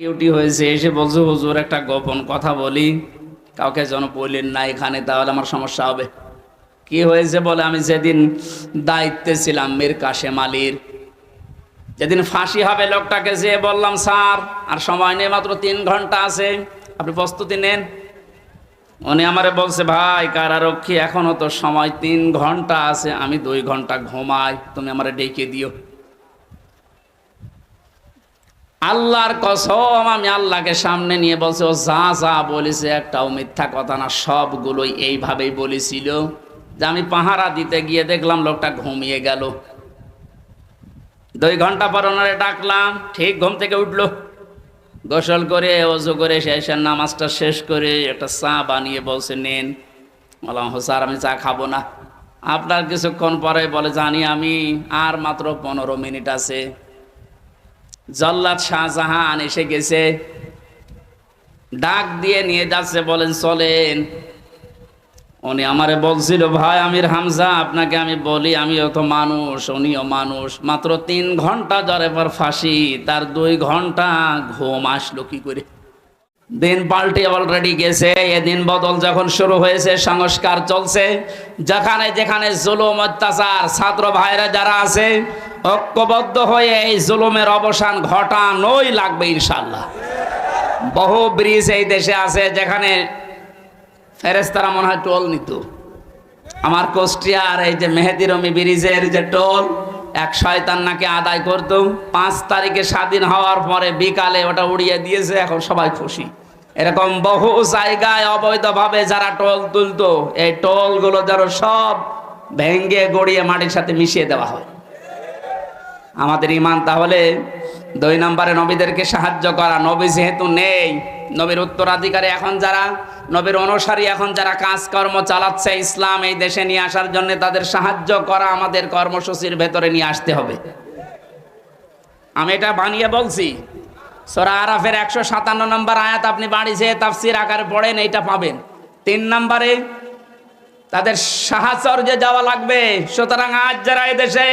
Duty হয়েছে, এসে বলছে হুজুর একটা গোপন কথা বলি, কাউকে যেন বললেন না এখানে, তাহলে আমার সমস্যা হবে। কি হয়েছে বলে, আমি যেদিন দায়িত্বে ছিলাম মীর কাশেম আলীর, যেদিন ফাঁসি হবে লোকটাকে যেয়ে বললাম স্যার আর সময় নেই, মাত্র 3 ঘন্টা আছে, আপনি প্রস্তুতি নেন। উনি আমারে বলছে ভাই কারারক্ষী এখনো তো সময় 3 ঘন্টা আছে, আমি 2 ঘন্টা ঘুমাই, তুমি আমারে ডেকে দিও। আল্লাহর কসম, আমি আল্লাহকে সামনে নিয়ে বলছে ও যা যা বলেছে একটাও মিথ্যা কথা না, সবগুলোই এইভাবেই বলেছিল। যে আমি পাহারা দিতে গিয়ে দেখলাম লোকটা ঘুমিয়ে গেল। 2 ঘন্টা পর ওনারে ডাকলাম, ঠিক ঘুম থেকে উঠলো, গোসল করে ওযু করে শেষের নামাজটা শেষ করে একটা চা বানিয়ে বলছে নেন। বললাম স্যার আমি চা খাবো না। আপনার কিছুক্ষণ পরে বলে জানি আমি, আর মাত্র 15 মিনিট আছে। জল্লাদ শাহজাহান এসে গেছে, ডাক দিয়ে নিয়ে যাচ্ছে, বলেন চলেন। উনি আমারে বলছিল ভাই আমির হামজা আপনাকে আমি বলি, আমিও তো মানুষ, উনিও মানুষ, মাত্র 3 ঘন্টা জ্বরে পর ফাঁসি, তার 2 ঘন্টা ঘুম আসলো কি করে? দিন পাল্টে অলরেডি গেছে। এদিন বদল যখন শুরু হয়েছে, সংস্কার চলছে, যেখানে যেখানে জুলুম অত্যাচার, ছাত্র ভাইরা যারা আছে ঐক্যবদ্ধ হয়ে এই জুলুমের অবসান ঘটানোই লাগবে ইনশাআল্লাহ। বহু ব্রিজ এই দেশে আছে যেখানে ফেরেশতারা মনে হয় টোল নিত। আমার কুষ্টিয়ার এই যে মেহেদি রমি ব্রিজের যে টোল, এক শয়তান নাকি আদায় করতো, 5 তারিখে স্বাধীন হওয়ার পরে বিকালে ওটা উড়িয়ে দিয়েছে, এখন সবাই খুশি। এরকম বহু জায়গায় অবৈধভাবে যারা টোল তুলতো, এই টোলগুলো যেন সব ভেঙ্গে গড়িয়ে মাটির সাথে মিশিয়ে দেওয়া হয়। আমাদের ঈমান তাহলে 2 নম্বরে নবীদেরকে সাহায্য করা। নবী যেহেতু নেই, নবীর উত্তরাধিকারী এখন যারা, নবীর অনুসারী এখন যারা কাজকর্ম চালাচ্ছে ইসলাম এই দেশে নিয়ে আসার জন্য, তাদের সাহায্য করা আমাদের কর্মসূচির ভেতরে নিয়ে আসতে হবে। আমি এটা বানিয়ে বলছি, সূরা আরাফের 157 নম্বর আয়াত আপনি বাড়ি যেয়ে তাফসীর আকারে পড়েন, এইটা পাবেন। 3 নম্বরে তাদের সাহাচর্যে যাওয়া লাগবে। সুতরাং আজ যারা এদেশে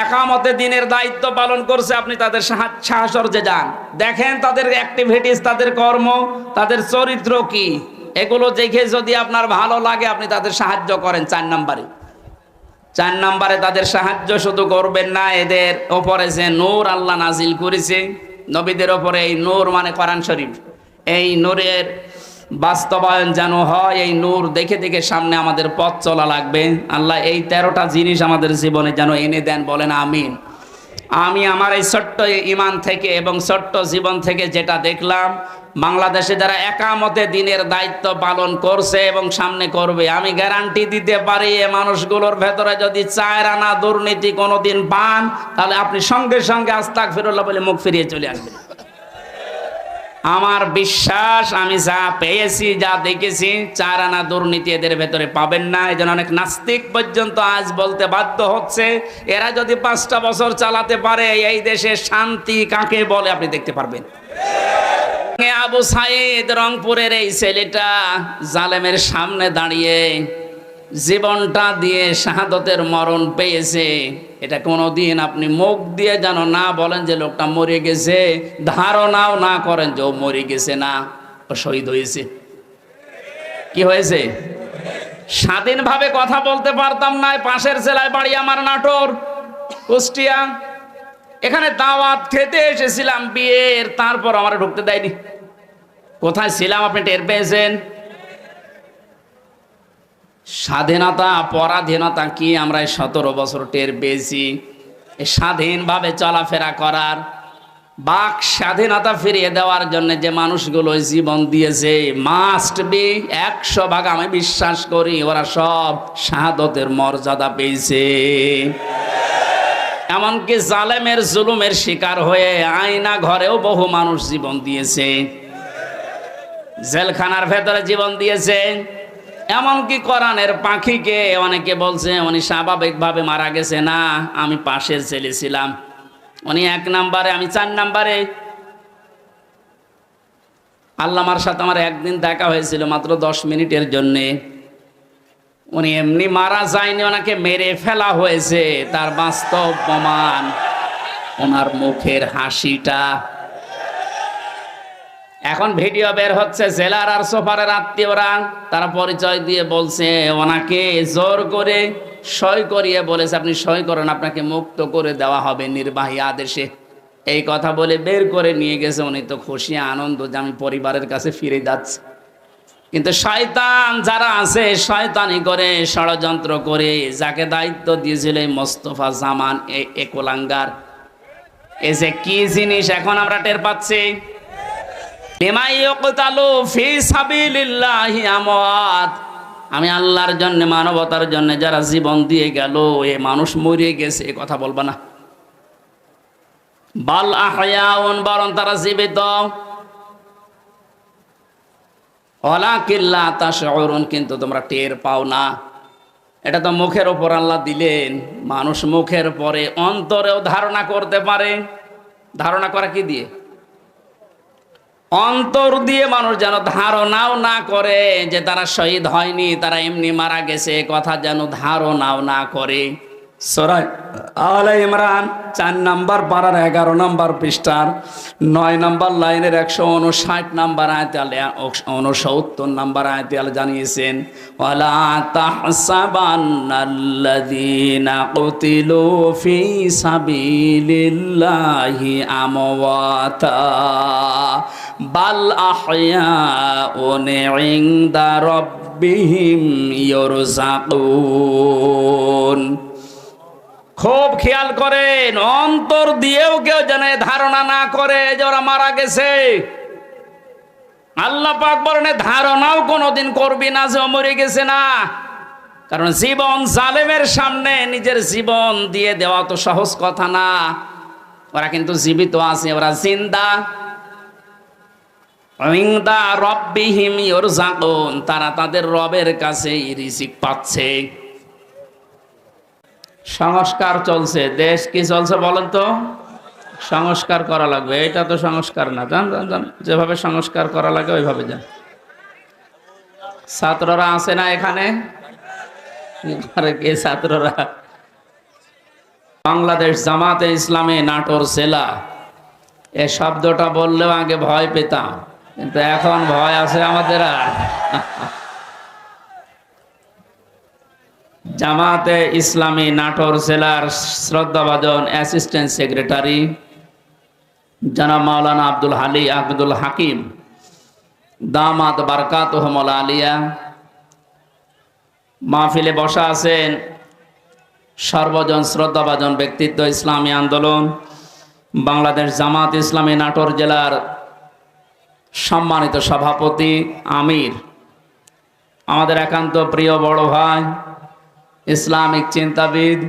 একামতে দিনের দায়িত্ব পালন করছে, আপনি তাদের সাহাচর্যে যান, দেখেন তাদের অ্যাক্টিভিটিস, তাদের কর্ম, তাদের চরিত্র কি, এগুলো দেখে যদি আপনার ভালো লাগে আপনি তাদের সাহায্য করেন। 4 নম্বরে তাদের সাহায্য শুধু করবেন না, এদের ওপরে যে নূর আল্লাহ নাজিল করেছে নবীদের ওপরে, এই নূর মানে কোরআন শরীফ, এই নূরের বাস্তবায়ন যেন হয়। এই নূর দেখে দেখে সামনে আমাদের পথ চলা লাগবে। আল্লাহ এই 13টা জিনিস আমাদের জীবনে যেন এনে দেন, বলেন আমিন। আমি আমার এই ছোট্ট ঈমান থেকে এবং ছোট্ট জীবন থেকে যেটা দেখলাম, বাংলাদেশে যারা একামতে দিনের দায়িত্ব পালন করছে এবং সামনে করবে, আমি গ্যারান্টি দিতে পারি এ মানুষগুলোর ভেতরে যদি 4 আনা দুর্নীতি কোনোদিন পান, তাহলে আপনি সঙ্গে সঙ্গে আস্তাগফিরুল্লাহ বলে মুখ ফিরিয়ে চলে আসবেন। আমার বিশ্বাস, আমি যা পেয়েছি, যা দেখেছি, 4 আনা দুর্নীতি এদের ভেতরে পাবেন না। এই জন্য অনেক নাস্তিক পর্যন্ত আজ বলতে বাধ্য হচ্ছে, এরা যদি 5টা বছর চালাতে পারে এই দেশে শান্তি কাকে বলে আপনি দেখতে পারবেন। আবু সাইদ রংপুরের এই ছেলেটা জালেমের সামনে দাঁড়িয়ে জীবনটা দিয়ে শাহাদতের মরণ পেয়েছে। এটা কোনোদিন আপনি মুখ দিয়ে যেন না বলেন যে লোকটা মরে গেছে, ধারণাও না করেন যে ও মরে গেছে, না, ও শহীদ হয়েছে। কি হয়েছে? স্বাধীনভাবে কথা বলতে পারতাম না। পাশের জেলায় বাড়ি আমার, নাটোর, কুষ্টিয়া, এখানে দাওয়াত খেতে এসেছিলাম বিয়ের, তারপর আমার ঢুকতে দেয়নি। কোথায় ছিলাম আপনি টের পেয়েছেন? স্বাধীনতা পরাধীনতা কি আমরা 17 বছর টের পেয়েছি। স্বাধীনভাবে চলাফেরা করার, বাক স্বাধীনতা ফিরিয়ে দেওয়ার জন্য যে মানুষগুলো জীবন দিয়েছে, মাস্ট বি 100 ভাগ আমি বিশ্বাস করি ওরা সব শাহাদতের মর্যাদা পেয়েছে। এমনকি জালেমের জুলুমের শিকার হয়ে আয়না ঘরেও বহু মানুষ জীবন দিয়েছে, জেলখানার ভেতরে জীবন দিয়েছে। এমনকি কোরআনের পাখিকে অনেকে বলছে উনি স্বাভাবিকভাবে মারা গেছে, না, আমি পাশের ছেলে ছিলাম। উনি 1 নম্বরে, আমি 4 নম্বরে। আল্লামার সাথে আমার একদিন দেখা হয়েছিল, মাত্র 10 মিনিটের জন্যে। উনি এমনি মারা যায়নি, ওনাকে মেরে ফেলা হয়েছে। তার বাস্তব প্রমাণ ওনার মুখের হাসিটা। এখন ভিডিও বের হচ্ছে, জেলার আর সোফারের আত্মীয়রা তারা পরিচয় দিয়ে বলছে ওনাকে জোর করে সই করিয়ে বলেছে আপনি সই করেন, আপনাকে মুক্ত করে দেওয়া হবে নির্বাহী আদেশে। এই কথা বলে বের করে নিয়ে গেছে। উনি তো খুশি আনন্দ যে আমি পরিবারের কাছে ফিরে যাচ্ছি। কিন্তু শয়তান যারা আছে, শয়তানি করে, ষড়যন্ত্র করে, যাকে দায়িত্ব দিয়েছিল এই মোস্তফা জামান, এই একলাঙ্গার, এই যে কি জিনিস এখন আমরা টের পাচ্ছি। আমি আল্লাহর জন্য, মানবতার জন্য যারা জীবন দিয়ে গেল, এ মানুষ মরে গেছে এ কথা বলবা না। বাল আহয়াউন, বরং তারা জীবিত। ওয়ালাকিল্লা তাশউরুন, কিন্তু তোমরা টের পাও না। এটা তো মুখের ওপর আল্লাহ দিলেন, মানুষ মুখের পরে অন্তরেও ধারণা করতে পারে। ধারণা করা কি দিয়ে? অন্তর দিয়ে মানুষ যেন ধারণাও না করে যে তারা শহীদ হয়নি, তারা এমনি মারা গেছে, কথা যেন ধারণাও না করে। সূরা আলে ইমরান 4 নম্বর পারার 11 নম্বর পৃষ্ঠার 9 নম্বর লাইনের 159 নম্বর আয়াতে আল্লাহ 69 নম্বর আয়াতে আল্লাহ জানিয়েছেন, ওয়ালা তাহসাবান্নাল্লাযীনা কুতিলু ফি সাবিলিল্লাহি আমওয়াতা বাল আহয়াউন ইনদা রাব্বিহিম ইরযাকুন। খুব খেয়াল করেন, অন্তর দিয়েও কেউ যেন ধারণা না করে যে ওরা মারা গেছে। আল্লাহ পাক বলেন ধারণাও কোনোদিন করবি না যে ও মরে গেছে না। কারণ জীবন জালেমের সামনে নিজের জীবন দিয়ে দেওয়া তো সহজ কথা না। ওরা কিন্তু জীবিত আছে, ওরা জিন্দা। ইনদা রাব্বিহিম ইরযাকুন, তারা তাদের রবের কাছে রিজিক পাচ্ছে। সংস্কার চলছে, দেশ কি চলছে বলেন তো? সংস্কার করা লাগবে। এটা তো সংস্কার না, জান জান, যেভাবে সংস্কার করা লাগে ওইভাবে যান। ছাত্ররা আছে না এখানে? কে ছাত্ররা? বাংলাদেশ জামাতে ইসলামী নাটোর জেলা, এ শব্দটা বললেও আগে ভয় পেতাম, কিন্তু এখন ভয় আছে আমাদের আর। জামাতে ইসলামী নাটোর জেলার শ্রদ্ধাভাজন অ্যাসিস্ট্যান্ট সেক্রেটারি জনাব মাওলানা আব্দুল হাকিম দামাত বারকাতুহুল আলিয়া মাহফিলে বসা আছেন সর্বজন শ্রদ্ধাভাজন ব্যক্তিত্ব, ইসলামী আন্দোলন বাংলাদেশ জামাত ইসলামী নাটোর জেলার সম্মানিত সভাপতি আমির, আমাদের একান্ত প্রিয় বড় ভাই, ইসলামিক চিন্তাবিদ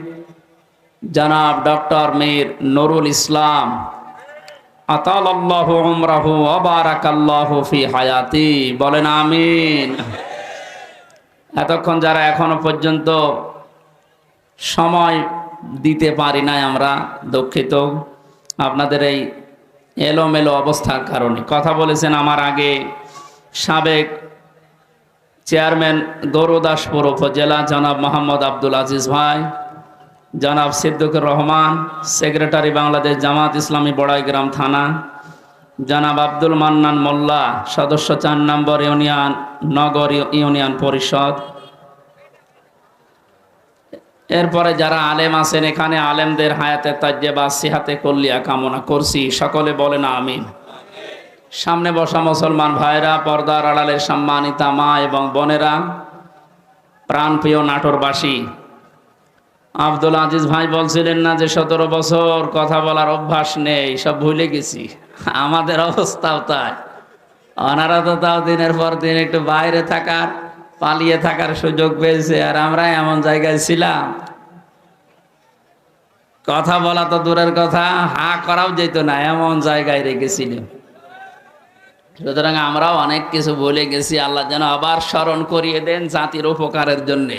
জনাব ডক্টর মীর নুরুল ইসলাম, আতালাল্লাহু উমরাহু ওয়া বারাকাল্লাহু ফি হায়াতি, বলেন আমিন। এতক্ষণ যারা এখনো পর্যন্ত সময় দিতে পারি নাই, আমরা দুঃখিত আপনাদের এই এলোমেলো অবস্থার কারণে। কথা বলেছেন আমার আগে সাবেক চেয়ারম্যান গৌরদাসপুর উপজেলা জনাব মোহাম্মদ আব্দুল আজিজ ভাই, জনাব সিদ্দিকুর রহমান সেক্রেটারি বাংলাদেশ জামাত ইসলামী বড়াইগ্রাম থানা, জনাব আব্দুল মান্নান মোল্লা সদস্য 4 নম্বর ইউনিয়ন নগর ইউনিয়ন পরিষদ। এরপরে যারা আলেম আছেন এখানে, আলেমদের হায়াতে তাজ্জেবা সিহাতে কল্লিয়া কামনা করছি, সকলে বলেন আমিন। সামনে বসা মুসলমান ভাইরা, পর্দার আড়ালের সম্মানিতা মা এবং বোনেরা, প্রাণপ্রিয় নাটোরবাসী, আব্দুল আজিজ ভাই বলছিলেন না যে 17 বছর কথা বলার অভ্যাস নেই, সব ভুলে গেছি। আমাদের অবস্থাও তাই। ওনারা তো তাও দিনের পর দিন একটু বাইরে থাকার, পালিয়ে থাকার সুযোগ পেয়েছে, আর আমরা এমন জায়গায় ছিলাম কথা বলা তো দূরের কথা, হা করাও যেত না, এমন জায়গায় রেখেছিলাম। সুতরাং আমরাও অনেক কিছু বলে গেছি। আল্লাহ যেন আবার স্মরণ করিয়ে দেন জাতির উপকারের জন্যে,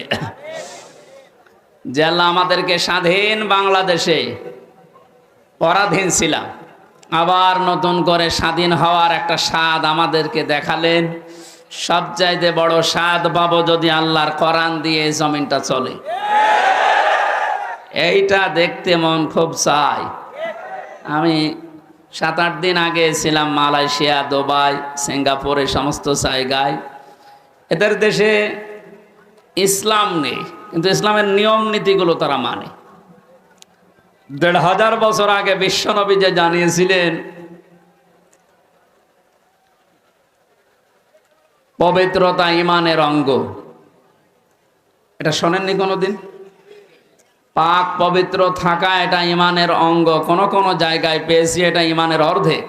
যে আল্লাহ আমাদেরকে স্বাধীন বাংলাদেশে পরাধীন ছিলাম, আবার নতুন করে স্বাধীন হওয়ার একটা স্বাদ আমাদেরকে দেখালেন। সবচাইতে বড় স্বাদ পাবো যদি আল্লাহর কোরআন দিয়ে এই জমিনটা চলে। এইটা দেখতে মন খুব চাই। আমি 7-8 দিন আগে ছিলাম মালয়েশিয়া, দুবাই, সিঙ্গাপুর, এই সমস্ত জায়গায়। এদের দেশে ইসলাম নেই, কিন্তু ইসলামের নিয়ম নীতিগুলো তারা মানে। 1500 বছর আগে বিশ্বনবী যে জানিয়েছিলেন পবিত্রতা ঈমানের অঙ্গ, এটা শোনেননি কোনোদিন? পাক পবিত্র থাকা এটা ঈমানের অঙ্গ। কোন কোন জায়গায় পেয়েছি এটা ঈমানের অর্ধেক।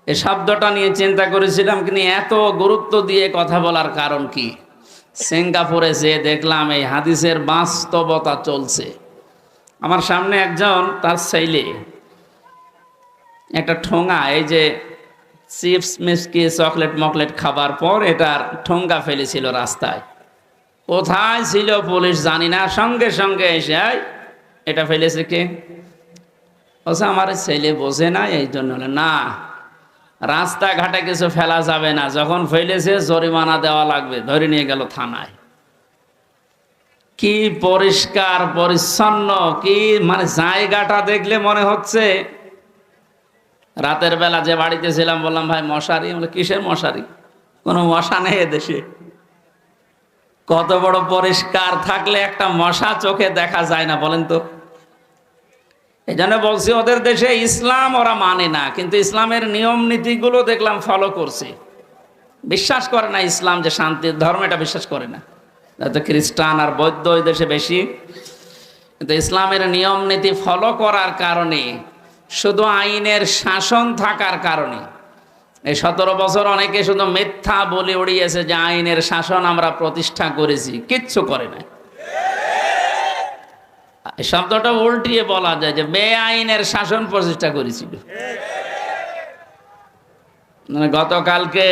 এই শব্দটা নিয়ে চিন্তা করেছিলাম, কিন্তু এত গুরুত্ব দিয়ে কথা বলার কারণ কি? সিঙ্গাপুরে যে দেখলাম এই হাদিসের বাস্তবতা চলছে। আমার সামনে একজন, তার ছেলে একটা ঠোঙা, এই যে চিপস মিষ্টি চকলেট মকলেট খাবার পর এটার ঠোঙ্গা ফেলেছিল রাস্তায়। কোথায় ছিল পুলিশ জানি না, সঙ্গে সঙ্গে এসে এটা ফেলেছে কে? বলছে আমার ছেলে বোঝে না, এই জন্য। না, রাস্তাঘাটে কিছু ফেলা যাবে না, যখন ফেলেছে জরিমানা দেওয়া লাগবে। ধরে নিয়ে গেল থানায়। কি পরিষ্কার পরিচ্ছন্ন, কি মানে জায়গাটা দেখলে মনে হচ্ছে। রাতের বেলা যে বাড়িতে ছিলাম বললাম ভাই মশারি, বলে কিসের মশারি? কোনো মশা নেই এদেশে। কত বড় পরিষ্কার থাকলে একটা মশা চোখে দেখা যায় না বলেন তো? এই জন্য বলছি ওদের দেশে ইসলাম ওরা মানে না, কিন্তু ইসলামের নিয়ম নীতিগুলো দেখলাম ফলো করছে। বিশ্বাস করে না ইসলাম যে শান্তির ধর্ম, এটা বিশ্বাস করে না। তো খ্রিস্টান আর বৌদ্ধ ওই দেশে বেশি, কিন্তু ইসলামের নিয়ম নীতি ফলো করার কারণে, শুধু আইনের শাসন থাকার কারণে, এই 17 বছর অনেকে শুধু মিথ্যা বলে উড়িয়েছে যে আইনের শাসন আমরা প্রতিষ্ঠা করেছি, কিচ্ছু করে না। এই শব্দটা উল্টিয়ে বলা যায় যে বেআইনের শাসন প্রতিষ্ঠা করেছিল। গতকালকে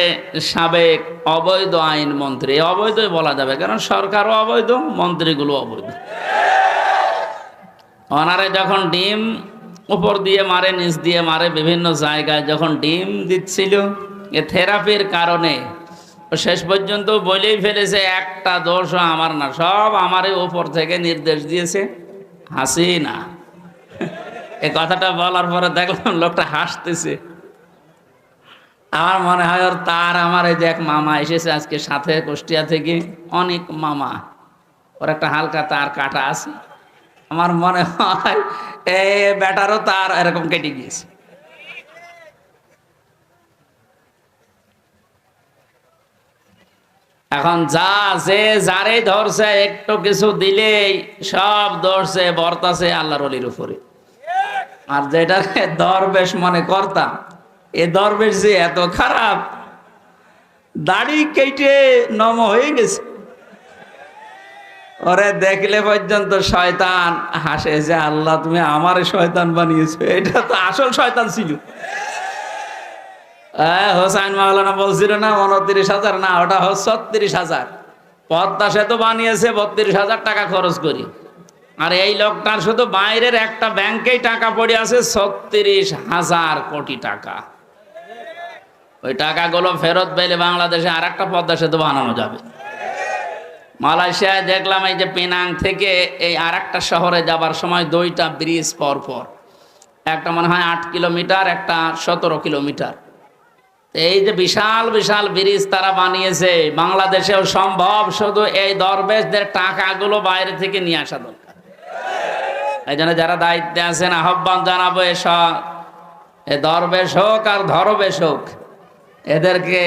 সাবেক অবৈধ আইন মন্ত্রী, অবৈধই বলা যাবে কারণ সরকারও অবৈধ, মন্ত্রীগুলো অবৈধ। ওনারে যখন ডিম উপর দিয়ে মারে, নিচ দিয়ে মারে, বিভিন্ন জায়গায় যখন ডিম দিচ্ছিল, এ থেরাপির কারণে শেষ পর্যন্ত বলেই ফেলেছে একটা দোষও আমার না, সব আমারই উপর থেকে নির্দেশ দিয়েছে হাসিনা। এই কথাটা বলার পরে দেখলাম লোকটা হাসতেছে। আমার মনে হয় ওর তার আমার এই যে এক মামা এসেছে আজকে সাথে কুষ্টিয়া থেকে, অনেক মামা, ওর একটা হালকা তার কাটা আছে। আমার মনে হয় এই বেটারও তার এরকম কেটে গিয়েছে। এখন যা যে যারে ধরছে একটু কিছু দিলেই সব ধরছে বর্তাছে আল্লাহর ওলির উপরে। আর যেটা দরবেশ মনে করতাম, এ দরবেশ যে এত খারাপ, দাড়ি কেটে নম হয়ে গেছে। ওরে দেখলে পর্যন্ত শয়তান হাসে যে আল্লাহ তুমি আমারে শয়তান বানিয়েছো, এটা তো আসল শয়তান ছিল। হোসাইন মাওলানা বলছিল না 29,000, না ওটা 36,000। পদ্মা সেতু বানিয়েছে 32,000 টাকা খরচ করি, আর এই লোকটার শুধু বাইরের একটা ব্যাংকেই টাকা পড়ে আছে 36,000 কোটি টাকা। ওই টাকাগুলো ফেরত পেলে বাংলাদেশে আর একটা পদ্মা সেতু বানানো যাবে। মালয়েশিয়ায় দেখলাম এই যে পেনাং থেকে এই আর একটা শহরে যাবার সময় 2টা ব্রিজ পর পর, একটা মনে হয় 8 কিলোমিটার, একটা 17 কিলোমিটার। এই যে বিশাল বিশাল ব্রিজ তারা বানিয়েছে, বাংলাদেশেও সম্ভব, শুধু এই দরবেশদের টাকাগুলো বাইরে থেকে নিয়ে আসা দরকার। এই জন্য যারা দায়িত্বে আছেন আহ্বান জানাবো, এসব এ দরবেশ হোক আর ধরবেশ হোক, এদেরকে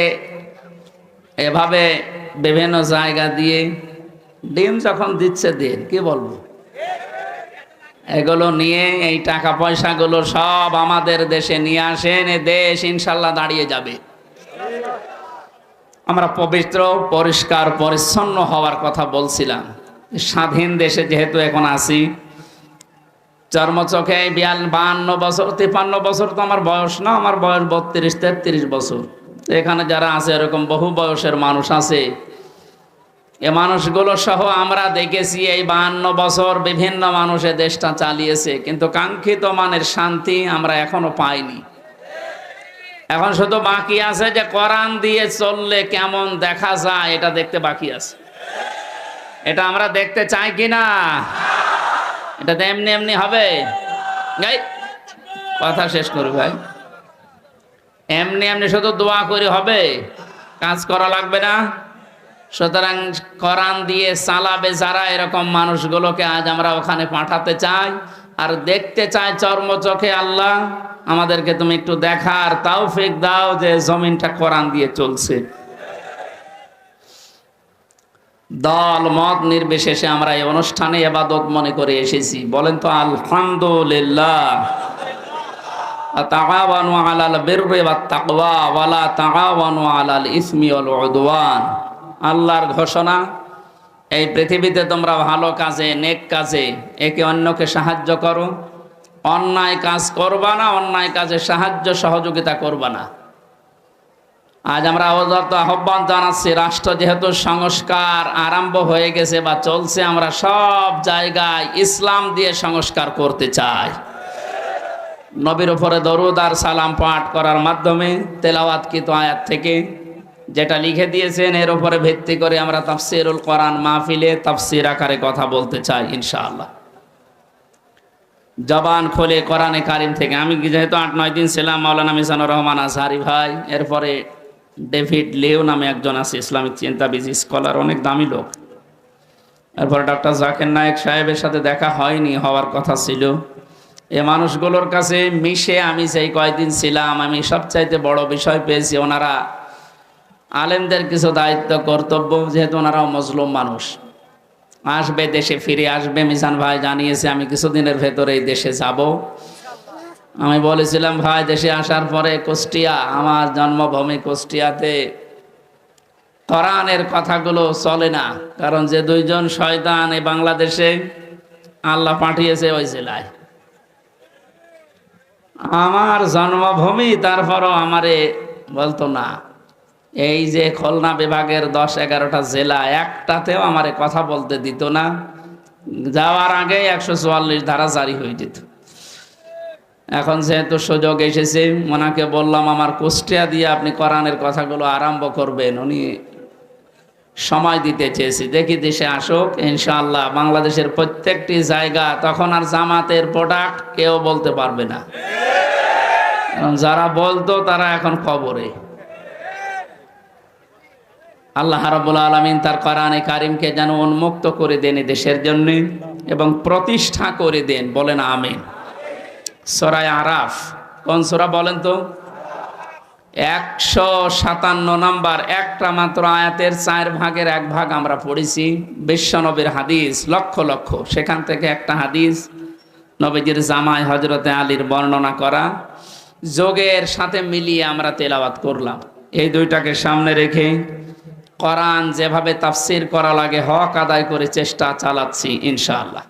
এভাবে বিভিন্ন জায়গা দিয়ে ডিম যখন দিচ্ছে দিন, কি বলবো, এগুলো নিয়ে এই টাকা পয়সাগুলো সব আমাদের দেশে নিয়ে আসেন, এ দেশ ইনশাল্লাহ দাঁড়িয়ে যাবে। আমরা পবিত্র পরিষ্কার পরিচ্ছন্ন হওয়ার কথা বলছিলাম। স্বাধীন দেশে যেহেতু এখন আছি, চর্মচোখে 52 বছর 53 বছর তো আমার বয়স না, আমার বয়স 32-33 বছর। এখানে যারা আছে এরকম বহু বয়সের মানুষ আছে, এ মানুষগুলো সহ আমরা দেখেছি এই 52 বছর বিভিন্ন মানুষে দেশটা চালিয়েছে, কিন্তু কাঙ্ক্ষিত মানের শান্তি আমরা এখনো পাইনি। এখন শুধু বাকি আছে যে কোরআন দিয়ে চললে কেমন দেখা যায়, এটা দেখতে বাকি আছে। এটা আমরা দেখতে চাই কিনা? এটা তো এমনি এমনি হবে? কথা শেষ করি ভাই। এমনি এমনি শুধু দোয়া করে হবে, কাজ করা লাগবে না। সুতরাং কোরআন দিয়ে চালাবে যারা, এরকম মানুষগুলোকে আজ আমরা ওখানে পাঠাতে চাই আর দেখতে চাই চর্মচোখে। আল্লাহ আমাদেরকে তুমি একটু দেখার তৌফিক দাও যে জমিনটা কোরআন দিয়ে চলছে। দল মত নির্বিশেষে আমরা এই অনুষ্ঠানে ইবাদত মনে করে এসেছি। বলেন তো আলহামদুলিল্লাহ। তাআওয়ানু আলাল বিররি ওয়াত তাকওয়া ওয়া লা তাআওয়ানু আলাল ইসমি ওয়াল উদওয়ান। আল্লাহর ঘোষণা, এই পৃথিবীতে তোমরা ভালো কাজে, নেক কাজে একে অন্যকে সাহায্য করো, অন্যায় কাজ করবা না, অন্যায় কাজে সাহায্য সহযোগিতা করবা না। আজ আমরা আহ্বান জানাচ্ছি, রাষ্ট্র যেহেতু সংস্কার আরম্ভ হয়ে গেছে বা চলছে, আমরা সব জায়গায় ইসলাম দিয়ে সংস্কার করতে চাই। নবীর উপরে দরুদ আর সালাম পাঠ করার মাধ্যমে তেলাওয়াতকৃত আয়াত থেকে যেটা লিখে দিয়েছেন এর উপরে ভিত্তি করে আমরা তাফসিরুল কোরআন মাহফিলে তাফসির আকারে কথা বলতে চাই ইনশাআল্লাহ। জবান খোলে কোরআনে কারিম থেকে। আমি যেহেতু 8-9 দিন ছিলাম, মাওলানা মিজানুর রহমান আজহারি ভাই, এরপরে ডেভিড লিও নামে একজন আছে, ইসলামিক চিন্তাবিদ স্কলার, অনেক দামি লোক। এরপরে ডক্টর জাকির নায়েক সাহেবের সাথে দেখা হয়নি, হওয়ার কথা ছিল। এ মানুষগুলোর কাছে মিশে আমি যেই কয়দিন ছিলাম, আমি সবচাইতে বড় বিষয় পেয়েছি, ওনারা আলেমদের কিছু দায়িত্ব কর্তব্য, যেহেতু ওনারাও মজলুম মানুষ, আসবে, দেশে ফিরে আসবে। মিজান ভাই জানিয়েছে আমি কিছুদিনের ভেতরে এই দেশে যাব। আমি বলেছিলাম ভাই দেশে আসার পরে কুষ্টিয়া, আমার জন্মভূমি কুষ্টিয়াতে কোরআনের কথাগুলো চলে না, কারণ যে দুইজন শয়তান এই বাংলাদেশে আল্লাহ পাঠিয়েছে ওই জেলায়, আমার জন্মভূমি, তারপরও আমারে বলতো না। এই যে খুলনা বিভাগের 10-11টা জেলা, একটাতেও আমারে কথা বলতে দিত না। যাওয়ার আগে 144 ধারা জারি হয়ে যেত। এখন যেহেতু সুযোগ এসেছে, ওনাকে বললাম আমার কুষ্টিয়া দিয়ে আপনি কোরআনের কথাগুলো আরম্ভ করবেন। উনি সময় দিতে চেয়েছি, দেখি দেশে আসুক ইনশাআল্লাহ। বাংলাদেশের প্রত্যেকটি জায়গা তখন আর জামাতের প্রোডাক্ট কেউ বলতে পারবে না, যারা বলতো তারা এখন কবরে। আল্লাহ রাব্বুল আলামিন তার কোরআনে কারিমকে যেন উন্মুক্ত করে দেন দেশের জন্য এবং প্রতিষ্ঠা করে দেন। বলেন আমিন। সূরা আরাফ কোন সূরা বলেন তো? 157 নম্বর, একটা মাত্র আয়াতের 4 ভাগের 1 ভাগ আমরা পড়েছি। বিশ্বনবীর হাদিস লক্ষ লক্ষ, সেখান থেকে একটা হাদিস নবীজির জামাই হযরতে আলীর বর্ণনা করা, যোগের সাথে মিলিয়ে আমরা তেলাওয়াত করলাম। এই দুইটাকে সামনে রেখে কোরআন যেভাবে তাফসির করা লাগে হক আদায় করে চেষ্টা চালাচ্ছি ইনশাআল্লাহ।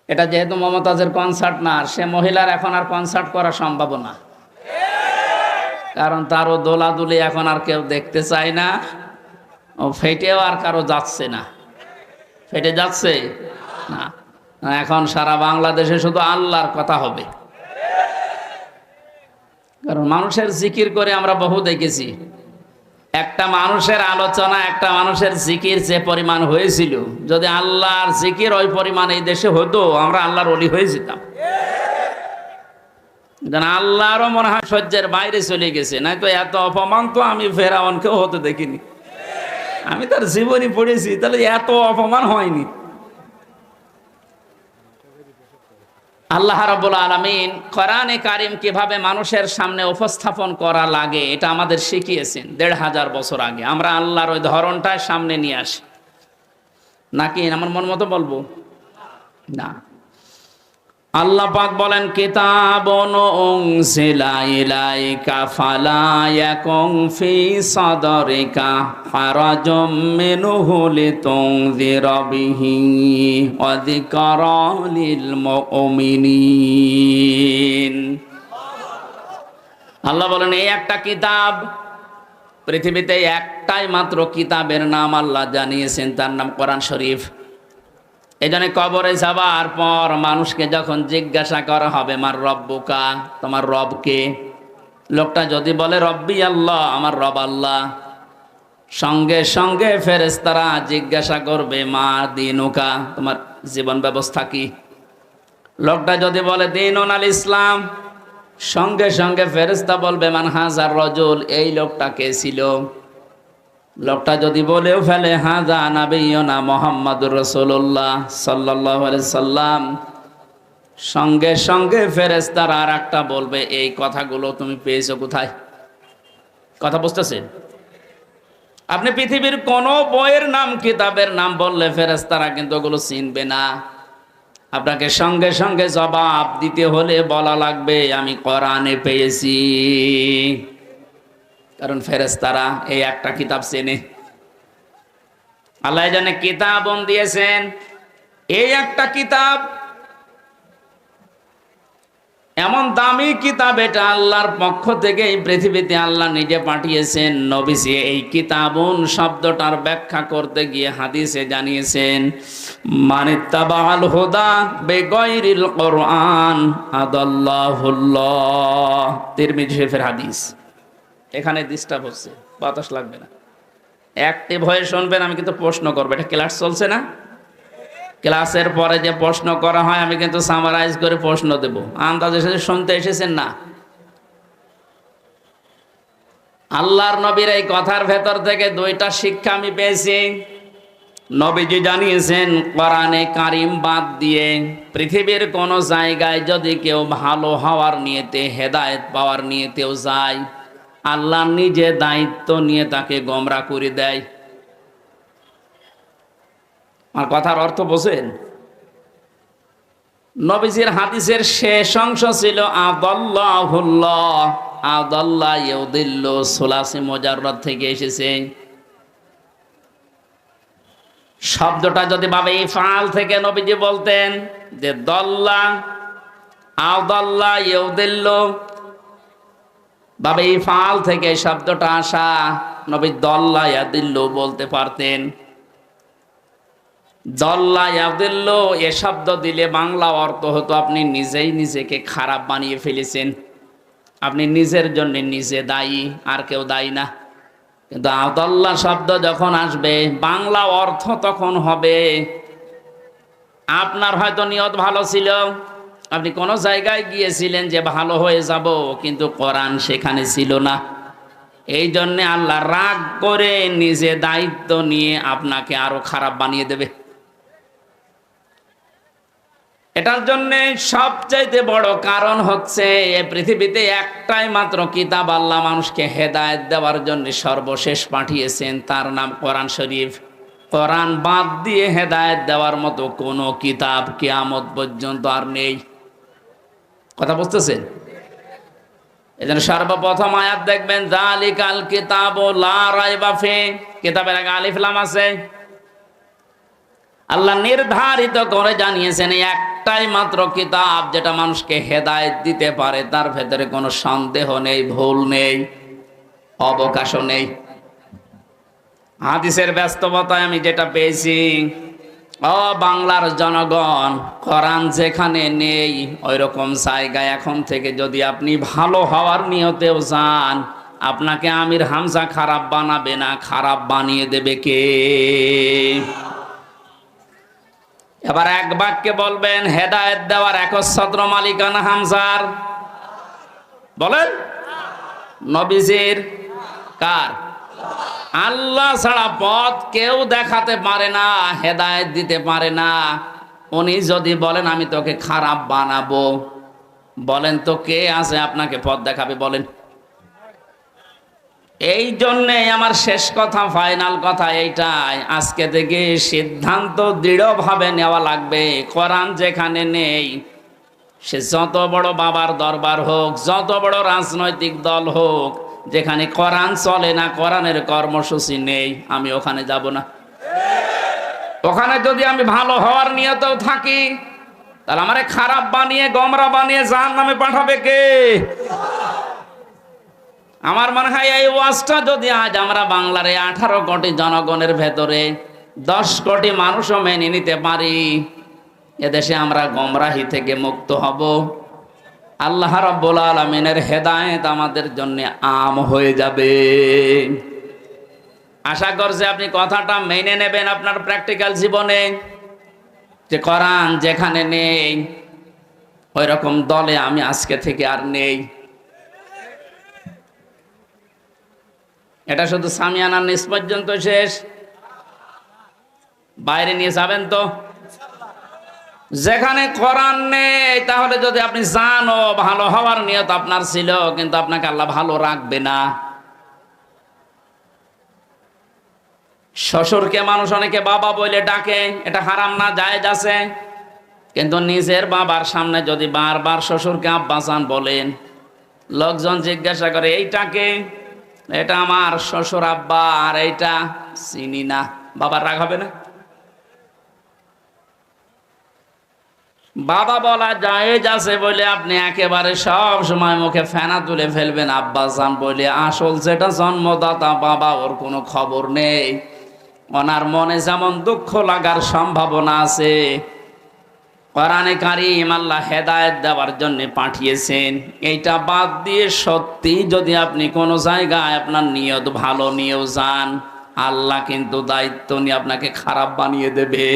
এটা যেহেতু মমতাজের কনসার্ট না, সে মহিলার এখন আর কনসার্ট করা সম্ভব না, কারণ তারও দোলাদুলি এখন আর কেউ দেখতে চায় না, ও ফেটেও আর কারো যাচ্ছে না। ফেটে যাচ্ছে না, এখন সারা বাংলাদেশে শুধু আল্লাহর কথা হবে। কারণ মানুষের জিকির করে আমরা বহু দেখেছি, একটা মানুষের আলোচনা, একটা মানুষের জিকির যে পরিমাণ হয়েছিল, যদি আল্লাহর জিকির ওই পরিমাণ এই দেশে হতো, আমরা আল্লাহর ওলি হয়ে যেতাম। আল্লাহরও মনে হয় সহ্যের বাইরে চলে গেছে, নাই তো এত অপমান তো আমি ফেরাউনকেও হতে দেখিনি। আমি তার জীবনী পড়েছি, তাহলে এত অপমান হয়নি। আল্লাহ রাব্বুল আলামিন কোরআনে কারিম কিভাবে মানুষের সামনে উপস্থাপন করা লাগে এটা আমাদের শিখিয়েছেন 1500 বছর আগে। আমরা আল্লাহর ওই ধরনটা সামনে নিয়ে আসি, নাকি আমার মন মতো বলবো না। আল্লাহ পাক বলেন কিতাবুন উনজিলা ইলাইকা ফালা ইয়াকুন ফি সাদরিকা হারাজুম মিনহু লিতুনযিরা বিহি ওয়া যিকরা লিল মুমিনিন। আল্লাহ বলেন এই একটা কিতাব, পৃথিবীতে একটাই মাত্র কিতাবের নাম আল্লাহ জানিয়েছেন, তার নাম কোরআন শরীফ। এই জন্য কবরে যাবার পর মানুষকে যখন জিজ্ঞাসা করা হবে মার রব্বুকা, তোমার রবকে, লোকটা যদি বলে রব্বি আল্লাহ, আমার রব আল্লাহ, সঙ্গে সঙ্গে ফেরেশতারা জিজ্ঞাসা করবে মা দিনুকা, তোমার জীবন ব্যবস্থা কি। লোকটা যদি বলে দিনুন আল ইসলাম, সঙ্গে সঙ্গে ফেরেশতা বলবে মান হাজার রজুল, এই লোকটা কে ছিল? লোকটা যদি বলেও ফেলে হাজা নাবিয়ুনা মুহাম্মাদুর রাসূলুল্লাহ সাল্লাল্লাহু আলাইহি সাল্লাম, সঙ্গে সঙ্গে ফেরেশতারা আর একটা বলবে এই কথাগুলো তুমি পেয়েছো কোথায়? কথা বুঝতেছেন? আপনি পৃথিবীর কোন বইয়ের নাম কিতাবের নাম বললে ফেরেশতারা কিন্তু ওগুলো চিনবে না। আপনাকে সঙ্গে সঙ্গে জবাব দিতে হলে বলা লাগবে আমি কোরআনে পেয়েছি, কারণ ফেরেশতারা এই একটা কিতাব চেনে। আল্লাহ জানে কিতাবন দিয়েছেন, এই একটা কিতাব, এমন দামি কিতাব, এটা আল্লাহর পক্ষ থেকে এই পৃথিবীতে আল্লাহ নিজে পাঠিয়েছেন। নবীজি এই কিতাবুন শব্দটার ব্যাখ্যা করতে গিয়ে হাদিসে জানিয়েছেন মানিত্তাবাল হুদা বিগাইরিল কোরআন আদাল্লাহুল্লাহ। তিরমিজি শরীফের হাদিস। এখানে ডিস্টার্ব হচ্ছে, বাতাস লাগবে না, অ্যাক্টিভ হয়ে শুনবেন। আমি কিন্তু প্রশ্ন করবো, এটা ক্লাস চলছে না? ক্লাসের পরে যে প্রশ্ন করা হয় আমি কিন্তু সামারাইজ করে প্রশ্ন দেব, আন্দাজে সাথে শুনতে এসেছেন না? আল্লাহর নবীর এই কথার ভেতর থেকে দুইটা শিক্ষা আমি পেয়েছি। নবীজি জানিয়েছেন কোরআনে কারিম বাদ দিয়ে পৃথিবীর কোন জায়গায় যদি কেউ ভালো হওয়ার নিয়তে, হেদায়েত পাওয়ার নিয়তেও যায়, আল্লাহ নিজে দায়িত্ব নিয়ে তাকে গোমরা করে দেয়। আমার কথার অর্থ বোঝেন? নবীজির হাদিসের শেষ অংশ ছিল আদাল্লাহুল্লাহ, আদাল্লাহ ইউদিল্লু, সুলাসি মুজাররদ থেকে এসেছে। শব্দটা যদি ভাবে ইফআল থেকে নবীজি বলতেন যে দল্লা আদাল্লাহ ইউদিল্লু, ভাবে ইফআল থেকে শব্দটা আসা, নবী দল্লা ইয়াদিল্লু বলতে পারতেন। দল্লা ইয়াদিল্লু এ শব্দ দিলে বাংলা অর্থ হতো আপনি নিজেই নিজেকে খারাপ বানিয়ে ফেলেছেন, আপনি নিজের জন্য নিজে দায়ী, আর কেউ দায়ী না। কিন্তু আদাল্লাহ শব্দ যখন আসবে বাংলা অর্থ তখন হবে আপনার হয়তো নিয়ত ভালো ছিল, আপনি কোন জায়গায় গিয়েছিলেন যে ভালো হয়ে যাব, কিন্তু কোরআন সেখানে ছিল না। এই জন্যে আল্লাহ রাগ করে নিজে দায়িত্ব নিয়ে আপনাকে আরো খারাপ বানিয়ে দেবে। এটার জন্য সবচাইতে বড় কারণ হচ্ছে এই পৃথিবীতে একটাই মাত্র কিতাব আল্লাহ মানুষকে হেদায়েত দেওয়ার জন্য সর্বশেষ পাঠিয়েছেন, তার নাম কোরআন শরীফ। কোরআন বাদ দিয়ে হেদায়েত দেওয়ার মতো কোনো কিতাব কিয়ামত পর্যন্ত আর নেই। কথা বুঝতেছেন? এজন্য সর্বপ্রথম আয়াত দেখবেন যালিকাল কিতাবু লা রাইবা ফি, কিতাবের আগে আলিফ লাম আছে। আল্লাহ নির্ধারিত করে জানিয়েছেন একটাই মাত্র কিতাব যেটা মানুষকে হেদায়েত দিতে পারে, তার ভেতরে কোনো সন্দেহ নেই, ভুল নেই, অবকাশও নেই। হাদিসের ব্যস্ততায় আমি যেটা পেয়েছি, ও বাংলার জনগণ, কোরআন যেখানে নেই ওই রকম জায়গায় এখন থেকে যদি আপনি ভালো হওয়ার নিয়তেও যান, আপনাকে আমির হামজা খারাপ বানাবে না, খারাপ বানিয়ে দেবে কে? এবার এক বাক্যে বলবেন হেদায়েত দেওয়ার একচ্ছত্র মালিকানা হামজার? বলেন। নবীজির? কার? আল্লাহ ছাড়া পথ কেউ দেখাতে পারে না, হেদায়েত দিতে পারে না। উনি যদি বলেন আমি তোকে খারাপ বানাবো, বলেন তো কে আছে আপনাকে পথ দেখাবে? বলেন। এই জন্যে আমার শেষ কথা, ফাইনাল কথা এইটাই, আজকে থেকে সিদ্ধান্ত দৃঢ়ভাবে নেওয়া লাগবে। কোরআন যেখানে নেই, সে যত বড় বাবার দরবার হোক, যত বড় রাজনৈতিক দল হোক, যেখানে কোরআন চলে না, কোরআনের কর্মসূচি নেই, আমি ওখানে যাব না। ওখানে যদি আমি ভালো হওয়ার নিয়তেও থাকি, তাহলে আমারে খারাপ বানিয়ে গোমরা বানিয়ে জাহান্নামে পাঠাবে কে? আমার মনে হয় এই ওয়াজটা যদি আজ আমরা বাংলার 18 কোটি জনগণের ভেতরে 10 কোটি মানুষও মেনে নিতে পারি, এদেশে আমরা গোমরাহি থেকে মুক্ত হব। আল্লাহ রাব্বুল আলামিনের হেদায়েত আমাদের জন্য আম হয়ে যাবে। আশা করছি আপনি কথাটা মেনে নেবেন আপনার প্র্যাকটিক্যাল জীবনে, যে কোরআন যেখানে নেই ওই রকম দলে আমি আজকে থেকে আর নেই। এটা শুধু সামিয়ানার নিচ পর্যন্ত শেষ, বাইরে নিয়ে যাবেন তো? যেখানে কোরআন নেই, তাহলে যদি আপনি জানো ভালো হওয়ার নিয়ত আপনার ছিল, কিন্তু আপনাকে আল্লাহ ভালো রাখবে না। শ্বশুরকে মানুষ অনেকে বাবা বলে ডাকে, এটা হারাম না, জায়েজ আছে। কিন্তু নিজের বাবার সামনে যদি বারবার শ্বশুরকে আব্বাজান বলেন, লোকজন জিজ্ঞাসা করে এইটাকে, এটা আমার শ্বশুর আব্বা, আর এইটা চিনি না, বাবার রাগ হবে না? বাবা বলা জায়েজ আছে বলে আপনি একেবারে সব সময় মুখে ফেনা তুলে ফেলবেন আব্বাজান বলে? আসল যেটা জন্মদাতা বাবা, ওর কোনো খবর নেই। ওনার মনে যেমন দুঃখ লাগার সম্ভাবনা আছে, কোরআনে কারীম আল্লাহ হেদায়েত দেওয়ার জন্য পাঠিয়েছেন। এইটা বাদ দিয়ে সত্যি যদি আপনি কোনো জায়গায় আপনার নিয়ত ভালো নিয়েও যান, আল্লাহ কিন্তু দায়িত্ব নিয়ে আপনাকে খারাপ বানিয়ে দেবে।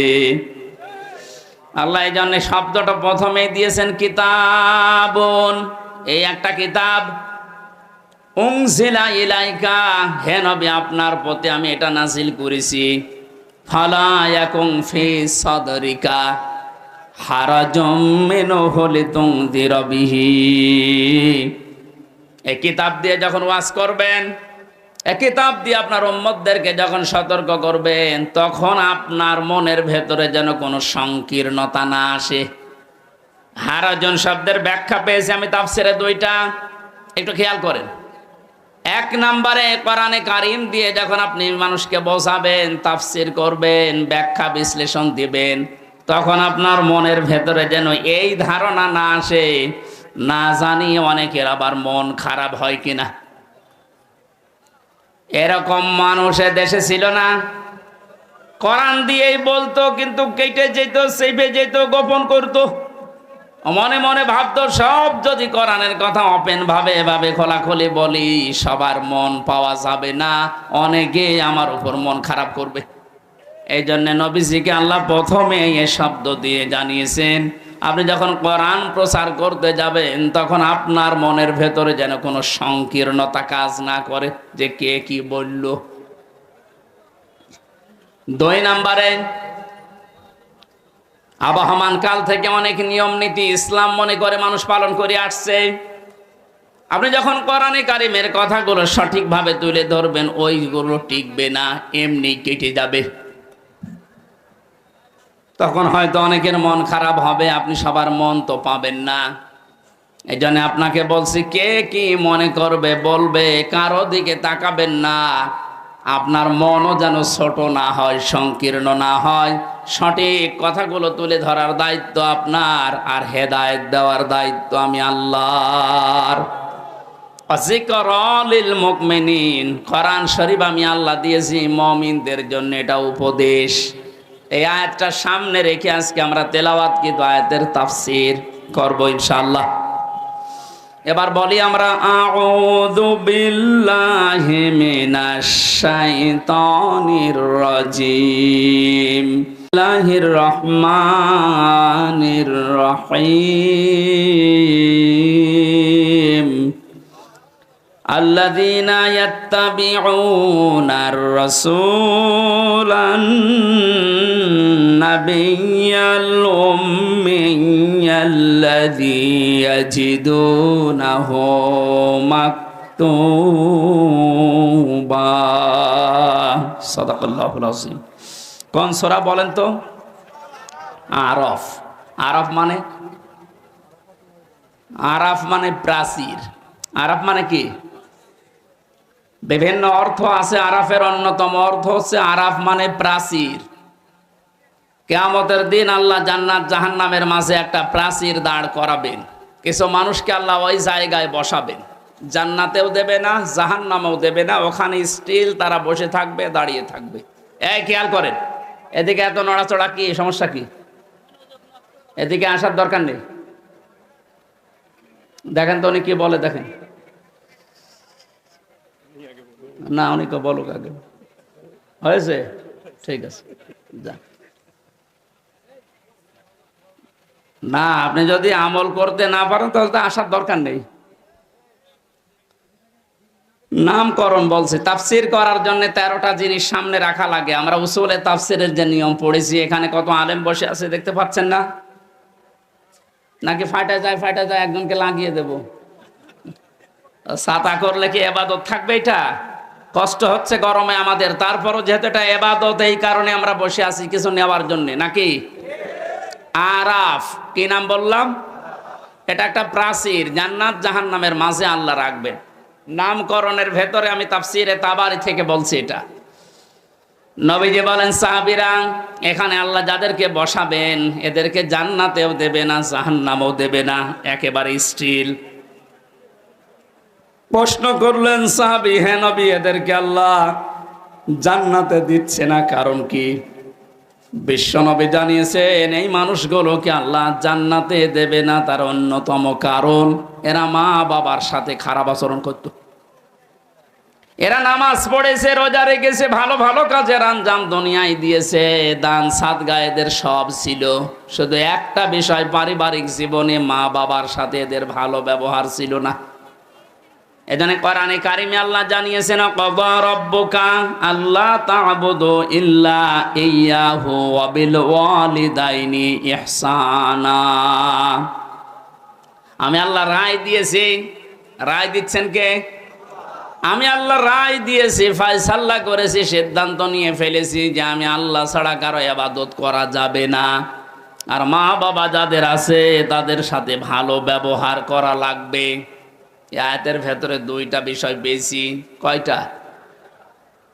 আল্লাহ এই জন্য শব্দটা প্রথমেই দিয়েছেন কিতাবুন, এই একটা কিতাব। উনজিলা ইলাইকা, হে নবী আপনার প্রতি আমি এটা নাজিল করেছি। ফালা ইয়াকুম ফি সাদরিকা হারাজুম মিনহু লিতুনদিরা বিহি। এই কিতাব দিয়ে যখন ওয়াজ করবেন, এই কিতাব দিয়ে আপনার উম্মতদেরকে যখন সতর্ক করবেন, তখন আপনার মনের ভেতরে যেন কোনো সংকীর্ণতা না আসে। হারাজন শব্দের ব্যাখ্যা পেয়েছি আমি তাফসিরে দুইটা, একটু খেয়াল করেন। এক নম্বরে কোরআনে কারীম দিয়ে যখন আপনি মানুষকে বোঝাবেন, তাফসির করবেন, ব্যাখ্যা বিশ্লেষণ দিবেন, তখন আপনার মনের ভেতরে যেন এই ধারণা না আসে, না জানি অনেকের আবার মন খারাপ হয় কিনা। এরকম মানুষ দেশে ছিল না? কোরআন দিয়েই বলতো, কিন্তু কেটে যেত, চেপে যেত, গোপন করতো, মনে মনে ভাবতো সব যদি কোরআনের কথা ওপেন ভাবে এভাবে খোলাখুলি বলি, সবার মন পাওয়া যাবে না, অনেকে আমার উপর মন খারাপ করবে। এই জন্য নবীজিকে আল্লাহ প্রথমে এই শব্দ দিয়ে জানিয়েছেন, আপনি যখন কোরআন প্রচার করতে যাবেন, তখন আপনার মনের ভেতরে যেন কোনো সংকীর্ণতা কাজ না করে যে কে কি বলল। দুই নম্বরে, আবহমান কাল থেকে অনেক নিয়ম নীতি ইসলাম মনে করে মানুষ পালন করে আসছে। আপনি যখন কোরআনে কারীমের কথাগুলো সঠিকভাবে তুলে ধরবেন, ওইগুলো টিকবে না, এমনি কেটে যাবে। তখন হয়তো অনেকের মন খারাপ হবে, আপনি সবার মন তো পাবেন না। এই জন্য আপনাকে বলছি, কে কি মনে করবে বলবে, কারো দিকে তাকাবেন না। আপনার মনও যেন ছোট না হয়, সংকীর্ণ না হয়। সঠিক কথাগুলো তুলে ধরার দায়িত্ব আপনার, আর হেদায়েত দেওয়ার দায়িত্ব আমি আল্লাহর। যিকরা লিল মুমিনিন, কোরআন শরীফ আমি আল্লাহ দিয়েছি মুমিনদের জন্য, এটা উপদেশ। এই আয়াতটা সামনে রেখে আজকে আমরা তেলাওয়াত কিন্তু আয়াতের তাফসীর করব ইনশাআল্লাহ। এবার বলি আমরা, আউযু বিল্লাহি মিনাশ শাইতানির রাজিম, বিসমিল্লাহির রহমানির রহিম। الذين يتبعون الرسول النبي الأمي الذي يجدونه مكتوبا صدق الله العظيم। কোন সূরা বলেন তো? আরাফ। আরাফ মানে, আরাফ মানে প্রাচীর। আরাফ মানে কি? বিভিন্ন অর্থ আছে। আরাফের অন্যতম অর্থ হচ্ছে আরাফ মানে প্রাচীর। কিয়ামতের দিন আল্লাহ জান্নাত জাহান্নামের মাঝে একটা প্রাচীর দাঁড় করাবেন। কিছু মানুষকে আল্লাহ ওই জায়গায় বসাবেন, জান্নাতেও দেবে না, জাহান্নামেও দেবে না, ওখানে স্টিল তারা বসে থাকবে, দাঁড়িয়ে থাকবে। এই খেয়াল করেন, এদিকে এত নড়াচড়া কি, সমস্যা কি? এদিকে আসার দরকার নেই। দেখেন তো উনি কি বলে, দেখেন না, উনি তো বলো আগে। হয়েছে, ঠিক আছে, যা। না, আপনি যদি আমল করতে না পারেন তাহলে তো আসার দরকার নেই। নামকরণ বলছে, তাফসির করার জন্য 13টা জিনিস সামনে রাখা লাগে। আমরা উসুলে তাফসিরের যে নিয়ম পড়েছি, এখানে কত আলেম বসে আছে দেখতে পাচ্ছেন না? নাকি ফাটা যায় একজনকে লাগিয়ে দেব? ছাতা করলে কি এবাদত থাকবে? এটা কষ্ট হচ্ছে গরমে আমাদের, তারপরও যেহেতু এটা এবাদত, এই কারণে আমরা বসে আছি কিছু নেওয়ার জন্য, নাকি? আরাফ, কি নাম বললাম? এটা একটা প্রাচীর, জান্নাত জাহান্নামের মাঝে আল্লাহ রাখবেন। নামকরণের ভেতরে আমি তাফসিরে তাবারি থেকে বলছি এটা। নবীজি বলেন, সাহাবীরা, এখানে আল্লাহ যাদেরকে বসাবেন এদেরকে জান্নাতেও দেবে না, জাহান্নামেও দেবে না, একেবারে স্টিল। প্রশ্ন করলেন সাহাবী, হে নবী, এদেরকে আল্লাহ জান্নাতে দিচ্ছে না, কারণ কি? বিশ্বনবী জানিয়েছেন, এই মানুষগুলোকে আল্লাহ জান্নাতে দেবে না, তার অন্যতম কারণ এরা মা বাবার সাথে খারাপ আচরণ করত। এরা নামাজ পড়েছে, রোজা রেখেছে, ভালো ভালো কাজের আঞ্জাম দুনিয়ায় দিয়েছে, দান সাদগা এদের সব ছিল, শুধু একটা বিষয়, পারিবারিক জীবনে মা বাবার সাথে এদের ভালো ব্যবহার ছিল না। এজন্য কোরআনে কারিমে আল্লাহ জানিয়েছেন, ক্বাদা রাব্বুকা আল্লা তা'বুদু ইল্লা ইয়্যাহু ওয়া বিল ওয়ালিদাইনি ইহসানা। আমি আল্লাহ রায় দিয়েছি। রায় দিচ্ছেন কে? আমি আল্লাহ রায় দিয়েছি, ফয়সালা করেছি, সিদ্ধান্ত নিয়ে ফেলেছি যে আমি আল্লাহ ছাড়া কারো ইবাদত করা যাবে না, আর মা বাবা যাদের আছে তাদের সাথে ভালো ব্যবহার করা লাগবে। আয়াতের ভেতরে 2টা বিষয় বেশি। কয়টা?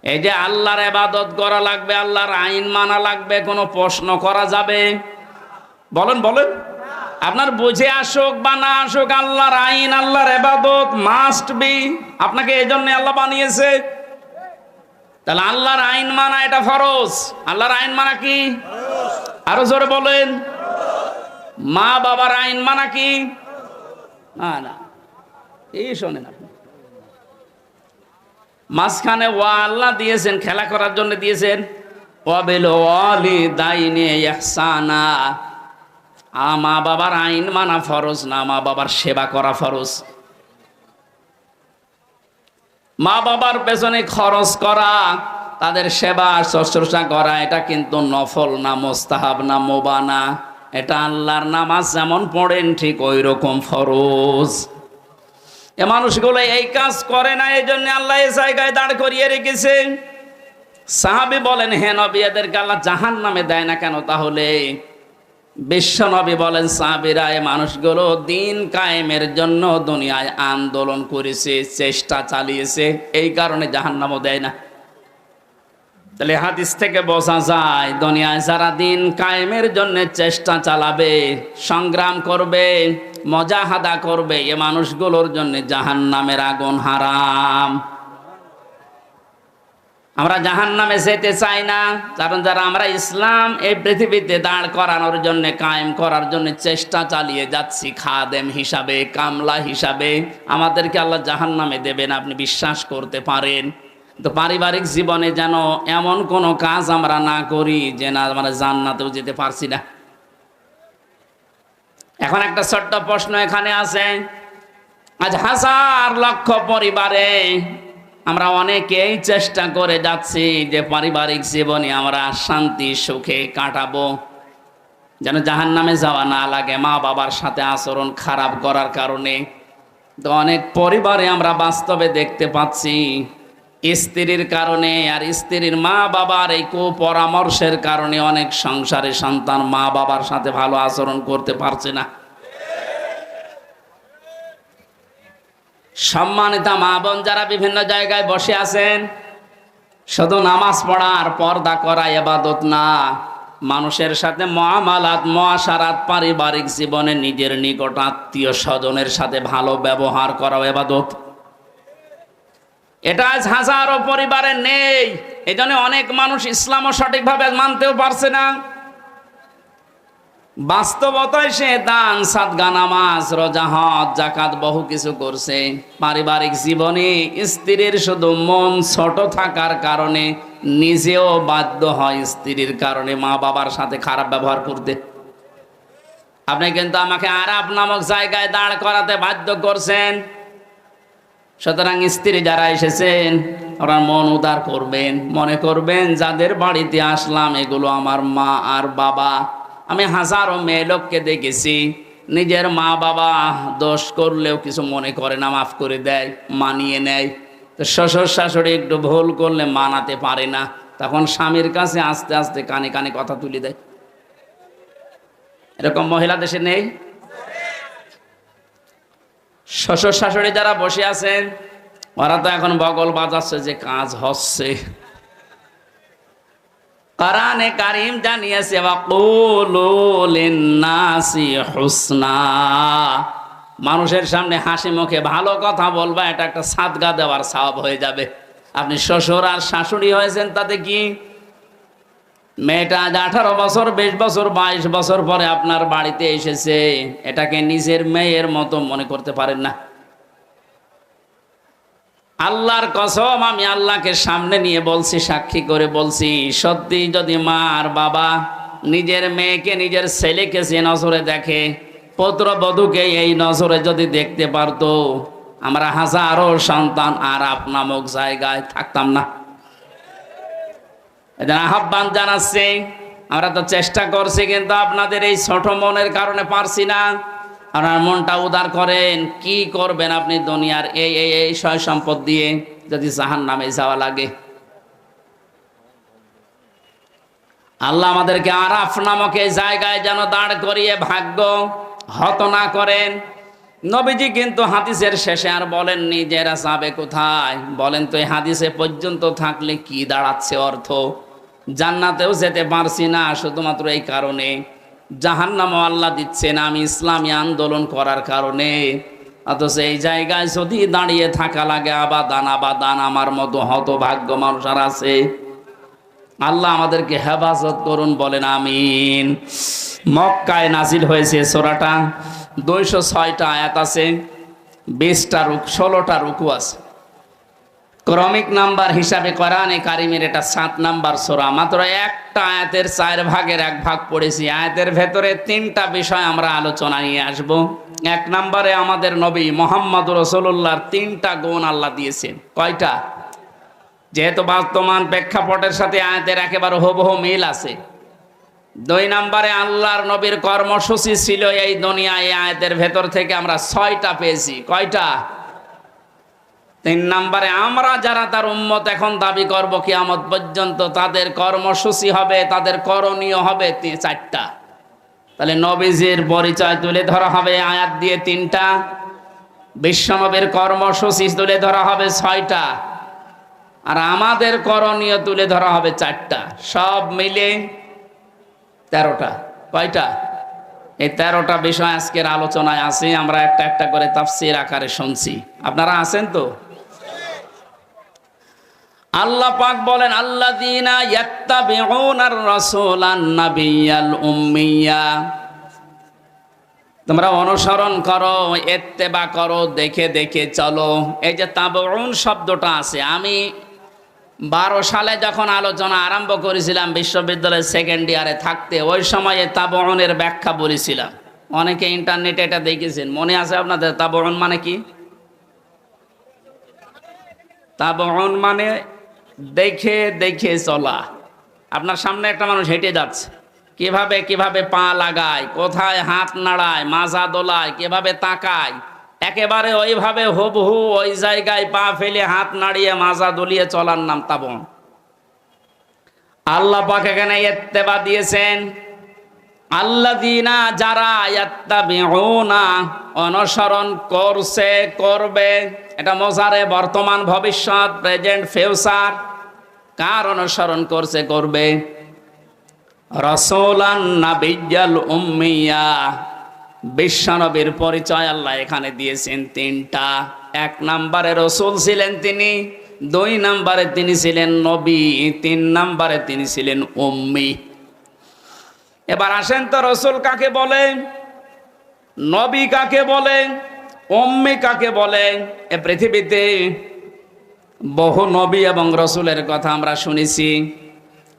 এই যে আল্লাহর ইবাদত করা লাগবে, আল্লাহর আইন মানা লাগবে, কোনো প্রশ্ন করা যাবে? বলেন বলেন, আপনার বুঝে আসুক বা না আসুক, আল্লাহর আইন, আল্লাহর ইবাদত মাস্ট বি। আপনাকে এই জন্য আল্লাহ বানিয়েছে। তাহলে আল্লাহর আইন মানা এটা ফরজ। আল্লাহর আইন মানা কি? আরো জোরে বলেন। মা বাবার আইন মানা কি? না না, এই শোনেন আপনি, মাঝখানে ওয়া আল্লাহ দিয়েছেন, খেলা করার জন্য দিয়েছেন। ওয়া বিল ওয়ালিদাইনি ইহসানা। মা বাবার আইন মানা ফরজ না, মা বাবার সেবা করা ফরজ। মা বাবার পেছনে খরচ করা, তাদের সেবা শুশ্রূষা করা, এটা কিন্তু নফল না, মুস্তাহাব না, মুবাহ না। এটা আল্লাহর নামাজ যেমন পড়েন ঠিক ওই রকম ফরজ। এ মানুষগুলো এই কাজ করে না, এই জন্য আল্লাহ এই জায়গায় দাঁড় করিয়ে রেখেছে। সাহাবী বলেন, হে নবী, এদেরকে আল্লাহ জাহান্নামে দেয় না কেন? তাহলে বিশ্ব নবী বলেন, সাহাবীরা, এই মানুষগুলো দিন কায়েমের জন্য দুনিয়ায় আন্দোলন করেছে, চেষ্টা চালিয়েছে, এই কারণে জাহান্নামও দেয় না। তাহলে হাদিস থেকে বোঝা যায়, দুনিয়ায় যারা দিন কায়েমের জন্য চেষ্টা চালাবে, সংগ্রাম করবে, মুজাহাদা করবে, এ মানুষগুলোর জন্য জাহান্নামের আগুন হারাম। আমরা জাহান্নামে যেতে চাই না, কারণ যারা আমরা ইসলাম এই পৃথিবীতে দাঁড় করানোর জন্য, কায়েম করার জন্য চেষ্টা চালিয়ে যাচ্ছি, খাদেম হিসাবে, কামলা হিসাবে, আমাদেরকে আল্লাহ জাহান্নামে দেবেন, আপনি বিশ্বাস করতে পারেন। তো পারিবারিক জীবনে যেন এমন কোনো কাজ আমরা না করি যে না আমরা জান্নাতেও যেতে পারছি না। এখন একটা ছোট্ট প্রশ্ন এখানে আছে, আজ হাজার লক্ষ পরিবারে আমরা অনেকেই চেষ্টা করে যাচ্ছি যে পারিবারিক জীবনে আমরা শান্তি সুখে কাটাবো, যেন জাহান্নামে যাওয়া না লাগে মা বাবার সাথে আচরণ খারাপ করার কারণে। তো অনেক পরিবারে আমরা বাস্তবে দেখতে পাচ্ছি, স্ত্রীর কারণে আর স্ত্রীর মা বাবার এই কুপরামর্শের কারণে অনেক সংসারে সন্তান মা বাবার সাথে ভালো আচরণ করতে পারছে না। সম্মানিতা মা বোন যারা বিভিন্ন জায়গায় বসে আছেন, শুধু নামাজ পড়া আর পর্দা করা ইবাদত না, মানুষের সাথে মুআমালাত, মুআশারাত, পারিবারিক জীবনে নিজের নিকট আত্মীয় স্বজনের সাথে ভালো ব্যবহার করা ইবাদত। এটা আজ হাজারো পরিবারে নেই। এই জন্য অনেক মানুষ ইসলামও সঠিকভাবে মানতেও পারছে না। বাস্তবতায় সে দান সাদগা, নামাজ, রোজা, হজ, যাকাত বহু কিছু করছে, পারিবারিক জীবনে স্ত্রীর শুধু মন ছোট থাকার কারণে নিজেও বাধ্য হয় স্ত্রীর কারণে মা বাবার সাথে খারাপ ব্যবহার করতে। আপনি কিন্তু আমাকে আরাফ নামক জায়গায় দাঁড় করাতে বাধ্য করছেন। সুতরাং স্ত্রী যারা এসেছেন ওরা মন উদার করবেন, মনে করবেন যাদের বাড়িতে আসলাম এগুলো আমার মা আর বাবা। আমি হাজারো মেয়ে লোককে দেখেছি নিজের মা বাবা দোষ করলেও কিছু মনে করে না, মাফ করে দেয়, মানিয়ে নেয়। তো শ্বশুর শাশুড়ি একটু ভুল করলে মানাতে পারে না, তখন স্বামীর কাছে আস্তে আস্তে কানে কানে কথা তুলে দেয়। এরকম মহিলা দেশে নেই? শ্বশুর শাশুড়ি যারা বসে আছেন ওরা তো এখন বগল বাজাচ্ছে যে কাজ হচ্ছে। কোরআনে কারীম জানিয়েছে ওয়াকুলু লিন-নাসি হুসনা, মানুষের সামনে হাসি মুখে ভালো কথা বলবা, এটা একটা সাদকা দেওয়ার সওয়াব হয়ে যাবে। আপনি শ্বশুর আর শাশুড়ি হয়েছেন তাতে কি? মেয়েটা আজ 18 বছর 20 বছর 22 বছর পরে আপনার বাড়িতে এসেছে, এটাকে নিজের মেয়ের মতো মনে করতে পারেন না। আল্লাহর কসম, আমি আল্লাহকে সামনে নিয়ে বলছি, সাক্ষী করে বলছি, সত্যি যদি মা আর বাবা নিজের মেয়েকে নিজের ছেলেকে যে নজরে দেখে, পুত্রবধূকে এই নজরে যদি দেখতে পারতো, আমরা হাজারো সন্তান আরাফ নামক জায়গায় থাকতাম না। এদের আহ্বান জানাচ্ছি, আমরা তো চেষ্টা করছি কিন্তু আপনাদের এই ছোট মনের কারণে পারছি না। আপনার মনটা উদার করেন, কি করবেন আপনি দুনিয়ার এই সয় সম্পদ দিয়ে যদি জাহান্নামে যাওয়া লাগে? আল্লাহ আমাদেরকে আরাফ নামক এই জায়গায় যেন দাঁড় করিয়ে ভাগ্য হত না করেন। নবীজি কিন্তু হাদিসের শেষে আর বলেননি যে এরা যাবে কোথায়। বলেন তো এই হাদিসে পর্যন্ত থাকলে কি দাঁড়াচ্ছে অর্থ? জান্নাতেও যেতে পারছি না শুধুমাত্র এই কারণে, জাহান্নামও আল্লাহ দিচ্ছে না আমি ইসলামী আন্দোলন করার কারণে। অথচ এই জায়গায় যদি দাঁড়িয়ে থাকা লাগে আবাদান আবাদান, আমার মতো হতভাগ্য মানুষ আর আছে। আল্লাহ আমাদেরকে হেফাজত করুন, বলেন আমিন। মক্কায় নাজিল হয়েছে সূরাটা, 206টা আয়াত আছে, 16টা রুকু আছে। ক্রমিক নাম্বার হিসাবে কোরআনে কারিমের এটা 7 নাম্বার সূরা। মাত্র একটা আয়াতের 4 ভাগের 1 ভাগ পড়েছি। আয়াতের ভেতরে 3টা বিষয় আমরা আলোচনা নিয়ে আসব। 1 নম্বরে আমাদের নবী মুহাম্মদ রাসূলুল্লাহর 3টা গুণ আল্লাহ দিয়েছেন। কয়টা? যেহেতু বর্তমান প্রেক্ষাপটের সাথে আয়াতের একেবারে হুবহু মিল আছে। 2 নম্বরে আল্লাহর নবীর কর্মসূচি ছিল এই দুনিয়ায়, আয়াতের ভেতর থেকে আমরা 6টা পেয়েছি। কয়টা? 3 নম্বরে আমরা যারা তার উম্মত এখন দাবি করব কিয়ামত পর্যন্ত, তাদের কর্মসূচি হবে, তাদের করণীয় হবে 4টা। তাহলে নবীজির পরিচয় তুলে ধরা হবে আয়াত দিয়ে 3টা, বিশ্বনবীর কর্মসূচি তুলে ধরা হবে 6টা, আর আমাদের করণীয় তুলে ধরা হবে 4টা। সব মিলে 13টা। কয়টা? এই 13টা বিষয় আজকের আলোচনায় আছে। আমরা একটা একটা করে তাফসীর আকারে শুনছি। আপনারা আছেন তো? আল্লাহ পাক বলেন আল্লাযীনা ইয়াত্তাবিউনার রাসূলান নাবিয়্যাল উম্মিয়্যা, তোমরা অনুসরণ করো, ইত্তেবা করো, দেখে দেখে চলো। এই যে তাবউন শব্দটা আছে, আমি 12 সালে যখন আলোচনা আরম্ভ করেছিলাম বিশ্ববিদ্যালয়ের 2nd ইয়ারে থাকতে, ওই সময়ে তাবউনের ব্যাখ্যা বলেছিলাম। অনেকে ইন্টারনেটে এটা দেখেছেন, মনে আছে আপনাদের? তাবউন মানে কি? তাবউন মানে দেখে দেখে চলা। আপনার সামনে একটা মানুষ হেঁটে যাচ্ছে, কিভাবে কিভাবে পা লাগায়, কোথায় হাত নাড়ায়, মাজা দোলায়, কিভাবে তাকায়, একেবারে ওইভাবে হুবহু ওই জায়গায় পা ফেলে হাত নাড়িয়ে মাজা দলিয়ে চলার নাম তাবউন। আল্লাহ পাক এখানে ইত্তেবা দিয়েছেন, আল্লাযীনা যারা ইয়াত্তাবিউনা অনুসরণ করছে, করবে। এটা মোজারে, বর্তমান, ভবিষ্যৎ, প্রেজেন্ট, ফিউচার। কার অনুসরণ করছে, করবে? রাসূলান নাবিয়্যাল উম্মিয়্যা, বিশ্বনবীর পরিচয় আল্লাহ এখানে দিয়েছেন 3টা। 1 নম্বরে রাসূল ছিলেন তিনি, 2 নম্বরে তিনি ছিলেন নবী, 3 নম্বরে তিনি ছিলেন উম্মি। এবার আসেন তো, রাসূল কাকে বলে, নবী কাকে বলে, উম্মি কাকে বলে? এ পৃথিবীতে বহু নবী এবং রাসূলের কথা আমরা শুনেছি।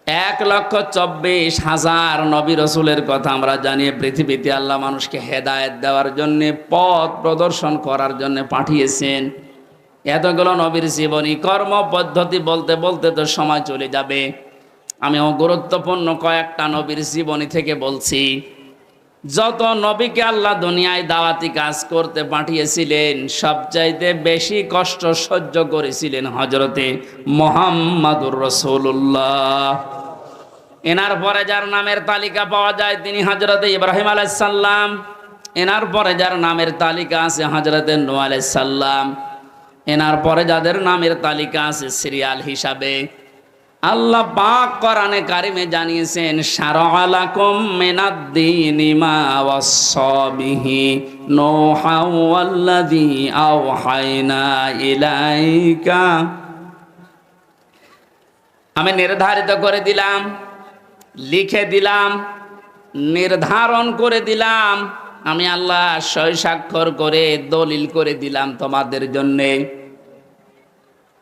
1,24,000 নবী রসুলের কথা আমরা জানি। পৃথিবীতে আল্লাহ মানুষকে হেদায়েত দেওয়ার জন্য, পথ প্রদর্শন করার জন্য পাঠিয়েছেন। এতগুলো নবীর জীবনী কর্ম পদ্ধতি বলতে বলতে তো সময় চলে যাবে। আমি গুরুত্বপূর্ণ কয়েকটা নবীর জীবনী থেকে বলছি। যত নবীকে আল্লাহ দুনিয়ায় দাওয়াতি কাজ করতে পাঠিয়েছিলেন, সবচাইতে বেশি কষ্ট সহ্য করেছিলেন হযরতে মুহাম্মাদুর রাসূলুল্লাহ। এনার পরে যার নামের তালিকা পাওয়া যায় তিনি হযরতে ইব্রাহিম আলাইহিস সালাম। এনার পরে যার নামের তালিকা আছে হযরতে নূহ আলাইহিস সালাম। এনার পরে যাদের নামের তালিকা আছে সিরিয়াল হিসাবে, আল্লাহ পাক কোরআনে কারিমে জানিয়েছেন, শারআ লাকুম মিনাদ-দীনি মা ওয়াসসা বিহি নূহা ওয়াল্লাযী আওহায়না ইলাইকা। আমি নির্ধারিত করে দিলাম, লিখে দিলাম, নির্ধারণ করে দিলাম, আমি আল্লাহ সই স্বাক্ষর করে দলিল করে দিলাম তোমাদের জন্যে।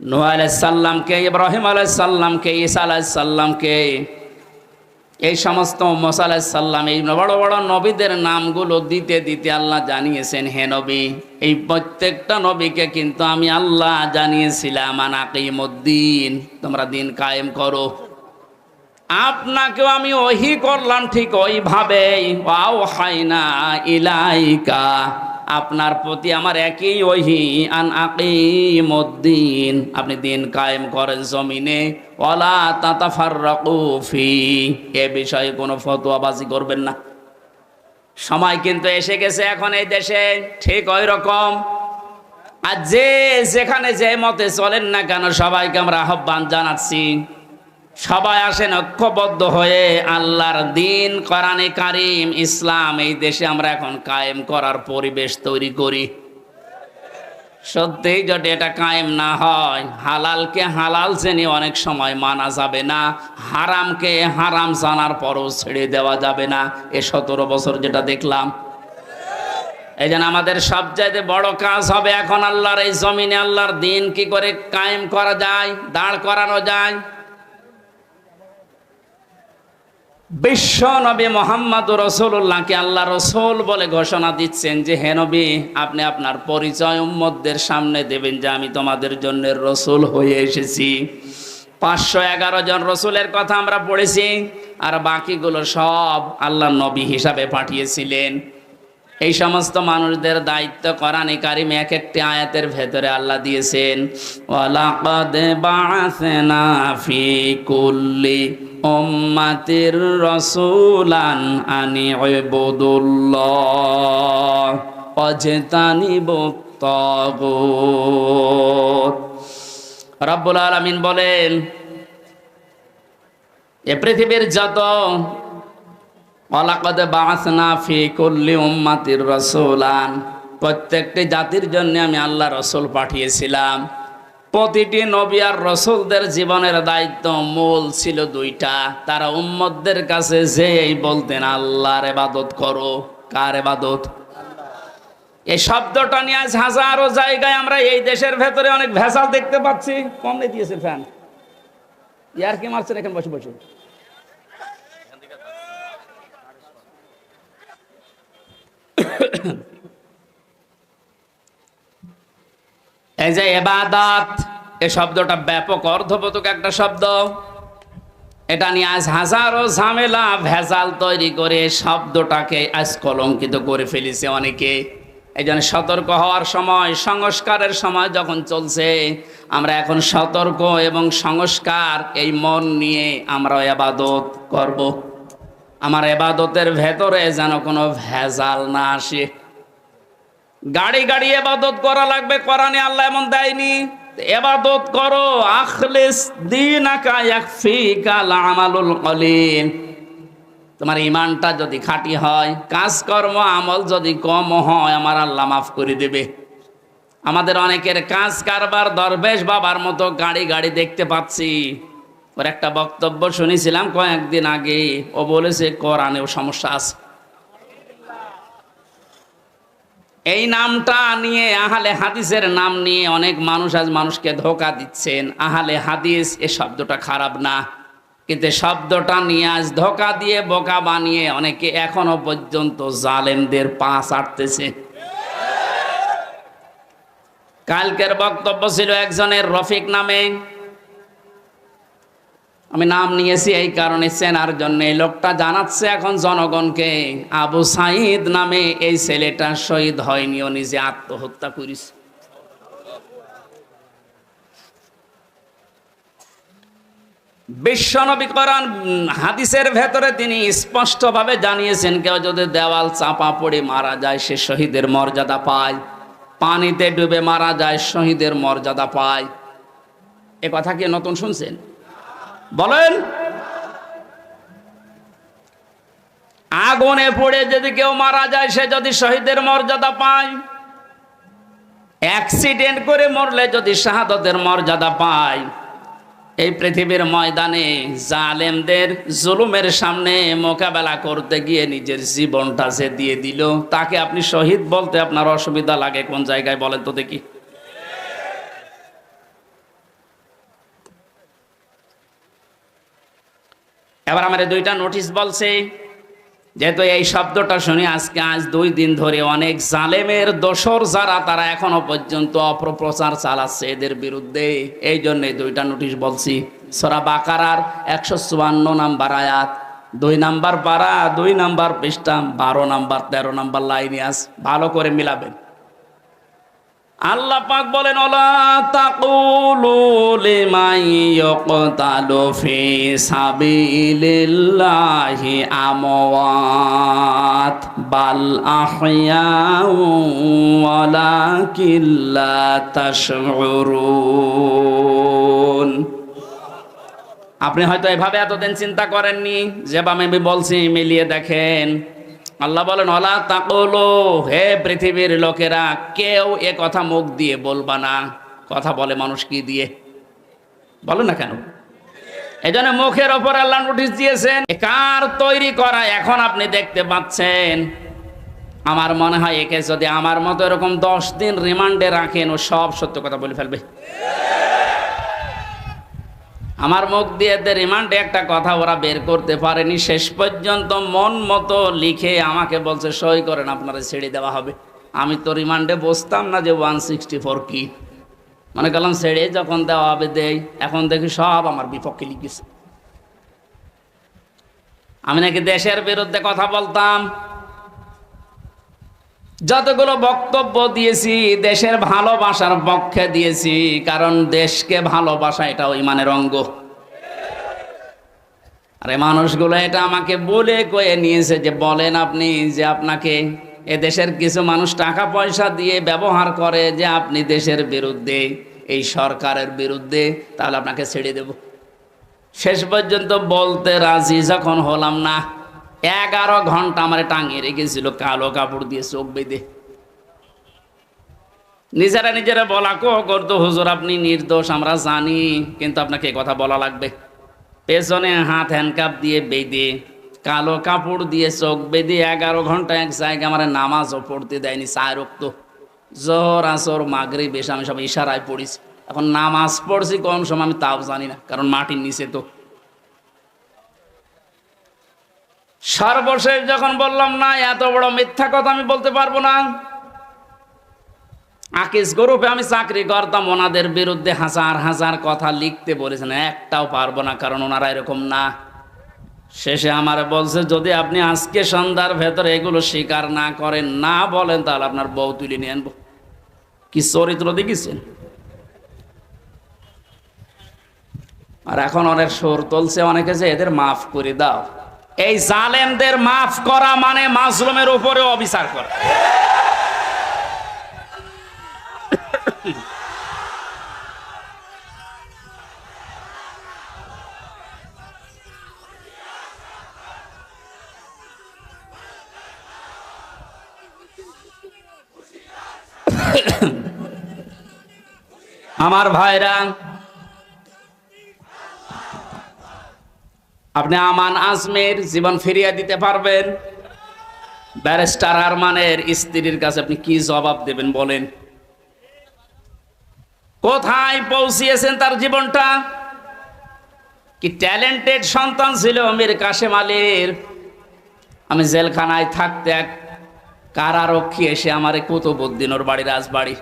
নূহ আলাইহিস সালামকে, ইব্রাহিম আলাইহিস সালামকে, ঈসা আলাইহিস সালামকে, এই সমস্ত মুসা আলাইহিস সালাম, এই বড় বড় নবীদের নামগুলো দিতে দিতে আল্লাহ জানিয়েছেন, হে নবী, এই প্রত্যেকটা নবীকে কিন্তু আমি আল্লাহ জানিয়েছিলাম আন আকিমুদ্দিন, তোমরা দিন কায়েম করো। আপনাকেও আমি ওহী করলাম ঠিক ওইভাবেই, ওয়াওহাইনা ইলাইকা, আপনার প্রতি আমার একই ওহী, আন আকিমুদ্দিন, আপনি দিন কায়েম করেন জমিনে, ওয়ালা তাতাফাররাকু ফি, এ বিষয়ে কোনো ফতোয়াবাজি করবেন না। সময় কিন্তু এসে গেছে এখন এই দেশে ঠিক ওই রকম। আর যে যেখানে যে মতে চলেন না কেন, সবাইকে আমরা আহ্বান জানাচ্ছি, সবাই আসেন ঐক্যবদ্ধ হয়ে আল্লাহর দিন, কোরআনে কারিম, ইসলাম এই দেশে আমরা এখন কায়েম করার পরিবেশ তৈরি করি। সত্যিই যদি এটা কায়েম না হয়, হালালকে হালাল জেনে অনেক সময় মানা যাবে না, হারামকে হারাম জানার পরও ছেড়ে দেওয়া যাবে না। এ 17 বছর যেটা দেখলাম, এই জন্য আমাদের সবচাইতে বড় কাজ হবে এখন আল্লাহর এই জমিনে আল্লাহর দিন কি করে কায়েম করা যায়, দাঁড় করানো যায়। বিশ্ব নবী মুহাম্মদুর রাসূলুল্লাহকে আল্লাহ রসুল বলে ঘোষণা দিচ্ছেন যে, হে নবী, আপনি আপনার পরিচয় উম্মতদের সামনে দেবেন যে আমি তোমাদের জন্য রসুল হয়ে এসেছি। 511 জন রসুলের কথা আমরা পড়েছি, আর বাকিগুলো সব আল্লাহ নবী হিসাবে পাঠিয়েছিলেন। এই সমস্ত মানুষদের দায়িত্ব কোরআনে কারিমে এক একটি আয়াতের ভেতরে আল্লাহ দিয়েছেন। ওয়ালাকাদ বাআসনা ফি কুল্লি উম্মাতির রাসূলান আনি ইবুদুল্লাহ ওয়াজতানিবুত তাগুত। রব্বুল আলামিন বলেন, এ পৃথিবীর যত, ওয়ালাকাদ বাআসনা ফি কুল্লি উম্মাতির রাসূলান, প্রত্যেকটি জাতির জন্য আমি আল্লাহ রসুল পাঠিয়েছিলাম। প্রতিটি নবী আর রসুলদের জীবনের দায়িত্ব মূল ছিল দুইটা। তারা উম্মতদের কাছে যেই বলতেন আল্লাহর ইবাদত করো। কার ইবাদত? এই শব্দটা নিয়ে আজ হাজারো জায়গায় আমরা এই দেশের ভেতরে অনেক ভেজাল দেখতে পাচ্ছি। কমনে দিয়েছে ফ্যান, ইয়ার কি মারছেন এখানে বসে বসে। এই যে ইবাদত, এই শব্দটা ব্যাপক অর্থবোধক একটা শব্দ। এটা নিয়ে আজ হাজারো ঝামেলা ভেজাল তৈরি করে শব্দটাকে আজ কলঙ্কিত করে ফেলেছে অনেকে। এই জন্য সতর্ক হওয়ার সময়, সংস্কারের সময় যখন চলছে, আমরা এখন সতর্ক এবং সংস্কার এই মন নিয়ে আমরা ইবাদত করব। আমার ইবাদতের ভেতরে যেন কোনো ভেজাল না আসে। গাড়ি গাড়ি ইবাদত করা লাগবে, কোরআনে আল্লাহ এমন দেয়নি। ইবাদত করো, আখলিস দীনাকা ইয়াকফিকাল আমালুল কলিল। তোমার ঈমানটা যদি খাঁটি হয়, কাজকর্ম আমল যদি কম হয়, আমার আল্লাহ মাফ করে দেবে। আমাদের অনেকের কাজ কারবার দরবেশ বাবার মতো গাড়ি গাড়ি দেখতে পাচ্ছি। ওর একটা বক্তব্য শুনেছিলাম কয়েকদিন আগে, ও বলেছে কোরআনেও সমস্যা আছে। এই নামটা নিয়ে, আহলে হাদিসের নাম নিয়ে অনেক মানুষ আজ মানুষকে ধোঁকা দিচ্ছেন। আহলে হাদিস এ শব্দটা খারাপ না, কিন্তু শব্দটা নিয়ে আজ ধোকা দিয়ে বোকা বানিয়ে অনেকে এখনো পর্যন্ত জালেমদের পা চাটতেছে। কালকের বক্তব্য ছিল একজনের রফিক নামে, আমি নাম নিয়েছি এই কারণে চেনার জন্য। এই লোকটা জানাচ্ছে এখন জনগণকে আবু সাইদ নামে এই ছেলেটা শহীদ হয়নি, ও নিজে আত্মহত্যা করেছে। বিশ্বনবী কোরআন হাদিসের ভেতরে তিনি স্পষ্টভাবে জানিয়েছেন, কেউ যদি দেওয়াল চাপা পড়ে মারা যায় সে শহীদের মর্যাদা পায়, পানিতে ডুবে মারা যায় শহীদের মর্যাদা পায়। এ কথা কি নতুন শুনছেন? বলেন। আগুনে পড়ে যদি কেউ মারা যায় সে যদি শহীদের মর্যাদা পায়, অ্যাক্সিডেন্ট করে মরলে যদি শাহাদাতের মর্যাদা পায়, এই পৃথিবীর ময়দানে জালেমদের জুলুমের সামনে মোকাবেলা করতে গিয়ে নিজের জীবনটা যে দিয়ে দিল, তাকে আপনি শহীদ বলতে আপনার অসুবিধা লাগে কোন জায়গায় বলেন তো দেখি? এবার আমার দুইটা নোটিশ বলছে, যেহেতু এই শব্দটা শুনি আজ 2 দিন ধরে অনেক জালেমের দোসর যারা তারা এখনো পর্যন্ত অপপ্রচার চালাচ্ছে এদের বিরুদ্ধে, এই জন্য 2টা নোটিশ বলছি। সূরা বাকারার 154 নম্বর আয়াত, 2 নম্বর পারা, 2 নম্বর পৃষ্ঠা, 12 নম্বর 13 নম্বর লাইনে আছে, ভালো করে মিলাবেন। আল্লাহ পাক বলেন, ওয়ালা তাকুলু লিমান ইয়াকতালু ফি সাবিলিল্লাহি আমওয়াত বাল আহইয়াউ ওয়ালাকিন লা তাশউরুন। আপনি হয়তো এভাবে এতদিন চিন্তা করেননি, যেভাবে আমি বলছি মিলিয়ে দেখেন। আল্লাহ বলেন, ওয়ালা তাকুলু, হে পৃথিবীর লোকেরা, কেউ এ কথা মুখ দিয়ে বলবা না। কথা বলে মানুষ কি দিয়ে? বলে না কেন? এই জন্য মুখের ওপর আল্লাহ নোটিশ দিয়েছেন। কার তৈরি করা এখন আপনি দেখতে পাচ্ছেন। আমার মনে হয় একে যদি আমার মতো এরকম 10 দিন রিমান্ডে রাখেন, ও সব সত্য কথা বলে ফেলবে। আমার মুখ দিয়ে রিমান্ডে একটা কথা ওরা বের করতে পারেনি, শেষ পর্যন্ত মন মতো লিখে আমাকে বলছে সই করেন, আপনারা ছেড়ে দেওয়া হবে। আমি তো রিমান্ডে বসতাম না যে 164 কি, মনে করলাম ছেড়ে যখন দেওয়া হবে দেই। এখন দেখি সব আমার বিপক্ষে লিখেছে। আমি নাকি দেশের বিরুদ্ধে কথা বলতাম। যতগুলো বক্তব্য দিয়েছি দেশের ভালোবাসার পক্ষে দিয়েছি, কারণ দেশকে ভালোবাসা এটাও ঈমানের অঙ্গ। আরে মানুষগুলো এটা আমাকে বলে কয়ে নিয়েছে যে বলেন আপনি যে আপনাকে এ দেশের কিছু মানুষ টাকা পয়সা দিয়ে ব্যবহার করে যে আপনি দেশের বিরুদ্ধে, এই সরকারের বিরুদ্ধে, তাহলে আপনাকে ছেড়ে দেব। শেষ পর্যন্ত বলতে রাজি যখন হলাম না, 11 ঘন্টা আমার টাঙিয়ে রেখেছিল কালো কাপড় দিয়ে চোখ বেঁধে। নিজেরা বলা করতো, হুজুর আপনি নির্দোষ আমরা জানি, কিন্তু আপনাকে কথা বলা লাগবে। পেছনে হাত হ্যান্ডকাপ দিয়ে বেঁধে, কালো কাপড় দিয়ে চোখ বেঁধে 11 ঘন্টা এক জায়গায় আমার নামাজও পড়তে দেয়নি। 4 ওয়াক্ত, জোহর, আসর, মাগরিব, এসে আমি সব ইশারায় পড়িছি। এখন নামাজ পড়ছি কোন সময় আমি তাও জানি না, কারণ মাটির নিচে তো। সর্বশেষ যখন বললাম না, এত বড় মিথ্যা কথা আমি বলতে পারবো না। আকিস গ্রুপে আমি চাকরি করতাম, ওনাদের বিরুদ্ধে হাজার হাজার কথা লিখতে বলেছেন, একটাও পারবো না, কারণ ওনারা এরকম না। শেষে আমার বলছে, যদি আপনি আজকে সন্ধ্যার ভেতরে এগুলো স্বীকার না করেন, না বলেন, তাহলে আপনার বউ তুলে নিয়ে আনবো। কি চরিত্র দেখেছেন? আর এখন অনেক সুর তুলছে অনেকে যে এদের মাফ করে দাও। এই জালেমদের মাফ করা মানে মাজলুমের উপরে অবিচার করা। আমার ভাইরা, আপনি আমান আজমের জীবন ফিরিয়ে দিতে পারবেন? ব্যারিস্টার আরমানের স্ত্রীর কাছে আপনি কি জবাব দেবেন বলেন? কোথায় পৌঁছিয়েছেন তার জীবনটা? কি ট্যালেন্টেড সন্তান ছিল মীর কাশেম আলীর। আমি জেলখানায় থাকতে এক কারারক্ষী এসে আমার কুতুবউদ্দিন ওর বাড়ি রাজবাড়ি,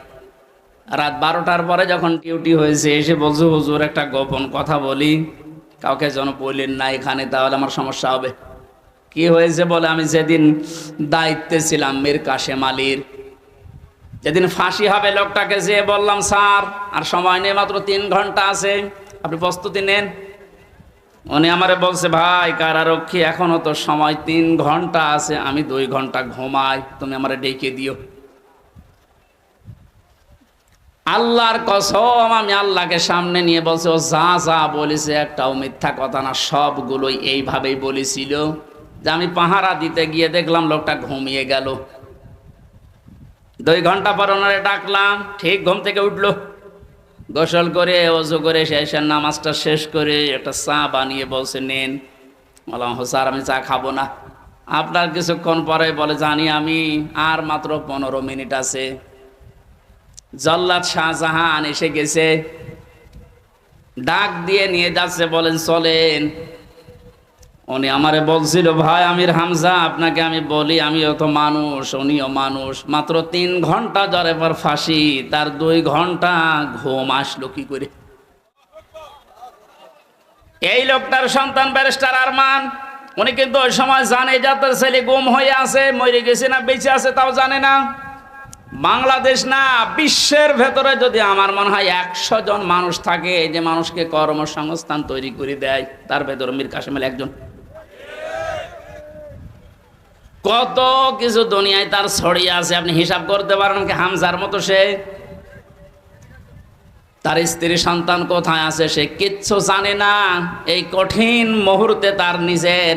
রাত 12টার পরে যখন ডিউটি হয়েছে এসে বলছে, হুজুর একটা গোপন কথা বলি, কাউকে যেন বললেন না এখানে, তাহলে আমার সমস্যা হবে। কি হয়েছে বলে, আমি যেদিন দায়িত্বে ছিলাম মীর কাশেম আলীর, যেদিন ফাঁসি হবে লোকটাকে যেয়ে বললাম, স্যার আর সময় নেই, মাত্র 3 ঘন্টা আছে, আপনি প্রস্তুতি নেন। উনি আমারে বলছে, ভাই কারারক্ষী এখনো তো সময় 3 ঘন্টা আছে, আমি 2 ঘন্টা ঘুমাই, তুমি আমারে ডেকে দিও। আল্লাহর কসম, আমি আল্লাহকে সামনে নিয়ে বলছে, ও যা যা বলেছে একটাও মিথ্যা কথা না, সবগুলোই এইভাবেই বলেছিল। যে আমি পাহারা দিতে গিয়ে দেখলাম লোকটা ঘুমিয়ে গেল। 2 ঘন্টা পর ওনারে ডাকলাম, ঠিক ঘুম থেকে উঠলো, গোসল করে ওযু করে শেষের নামাজটা শেষ করে একটা চা বানিয়ে বলছে, নেন। বললাম, স্যার আমি চা খাবো না। আপনার কিছুক্ষণ পরে বলে, জানি আমি, আর মাত্র 15 মিনিট আছে। জল্লাদ শাহজাহান এসে গেছে, ডাক দিয়ে নিয়ে যাচ্ছে, বলেন চলেন। উনি আমারে বলছিল, ভাই আমির হামজা আপনাকে আমি বলি, আমিও তো মানুষ, উনিও মানুষ, মাত্র 3 ঘন্টা জ্বরে পর ফাঁসি, তার 2 ঘন্টা ঘুম আসলো কি করে? এই লোকটার সন্তান ব্যারিস্টার আরমান, উনি কিন্তু ওই সময় জানে যে তার ছেলে গুম হয়ে আছে, মরে গেছে না বেঁচে আছে তাও জানে না। বাংলাদেশ না, বিশ্বের ভেতরে যদি আমার মনে হয় 100 জন মানুষ থাকে যে মানুষকে কর্মসংস্থান তৈরি করে দেয়, তার ভেতরে মীর কাশেম আলী একজন। কত কিছু দুনিয়ায় তার ছড়িয়ে আছে, আপনি হিসাব করতে পারেন কি? হামজার মতো সে, তার স্ত্রী সন্তান কোথায় আছে সে কিচ্ছু জানে না। এই কঠিন মুহূর্তে তার নিজের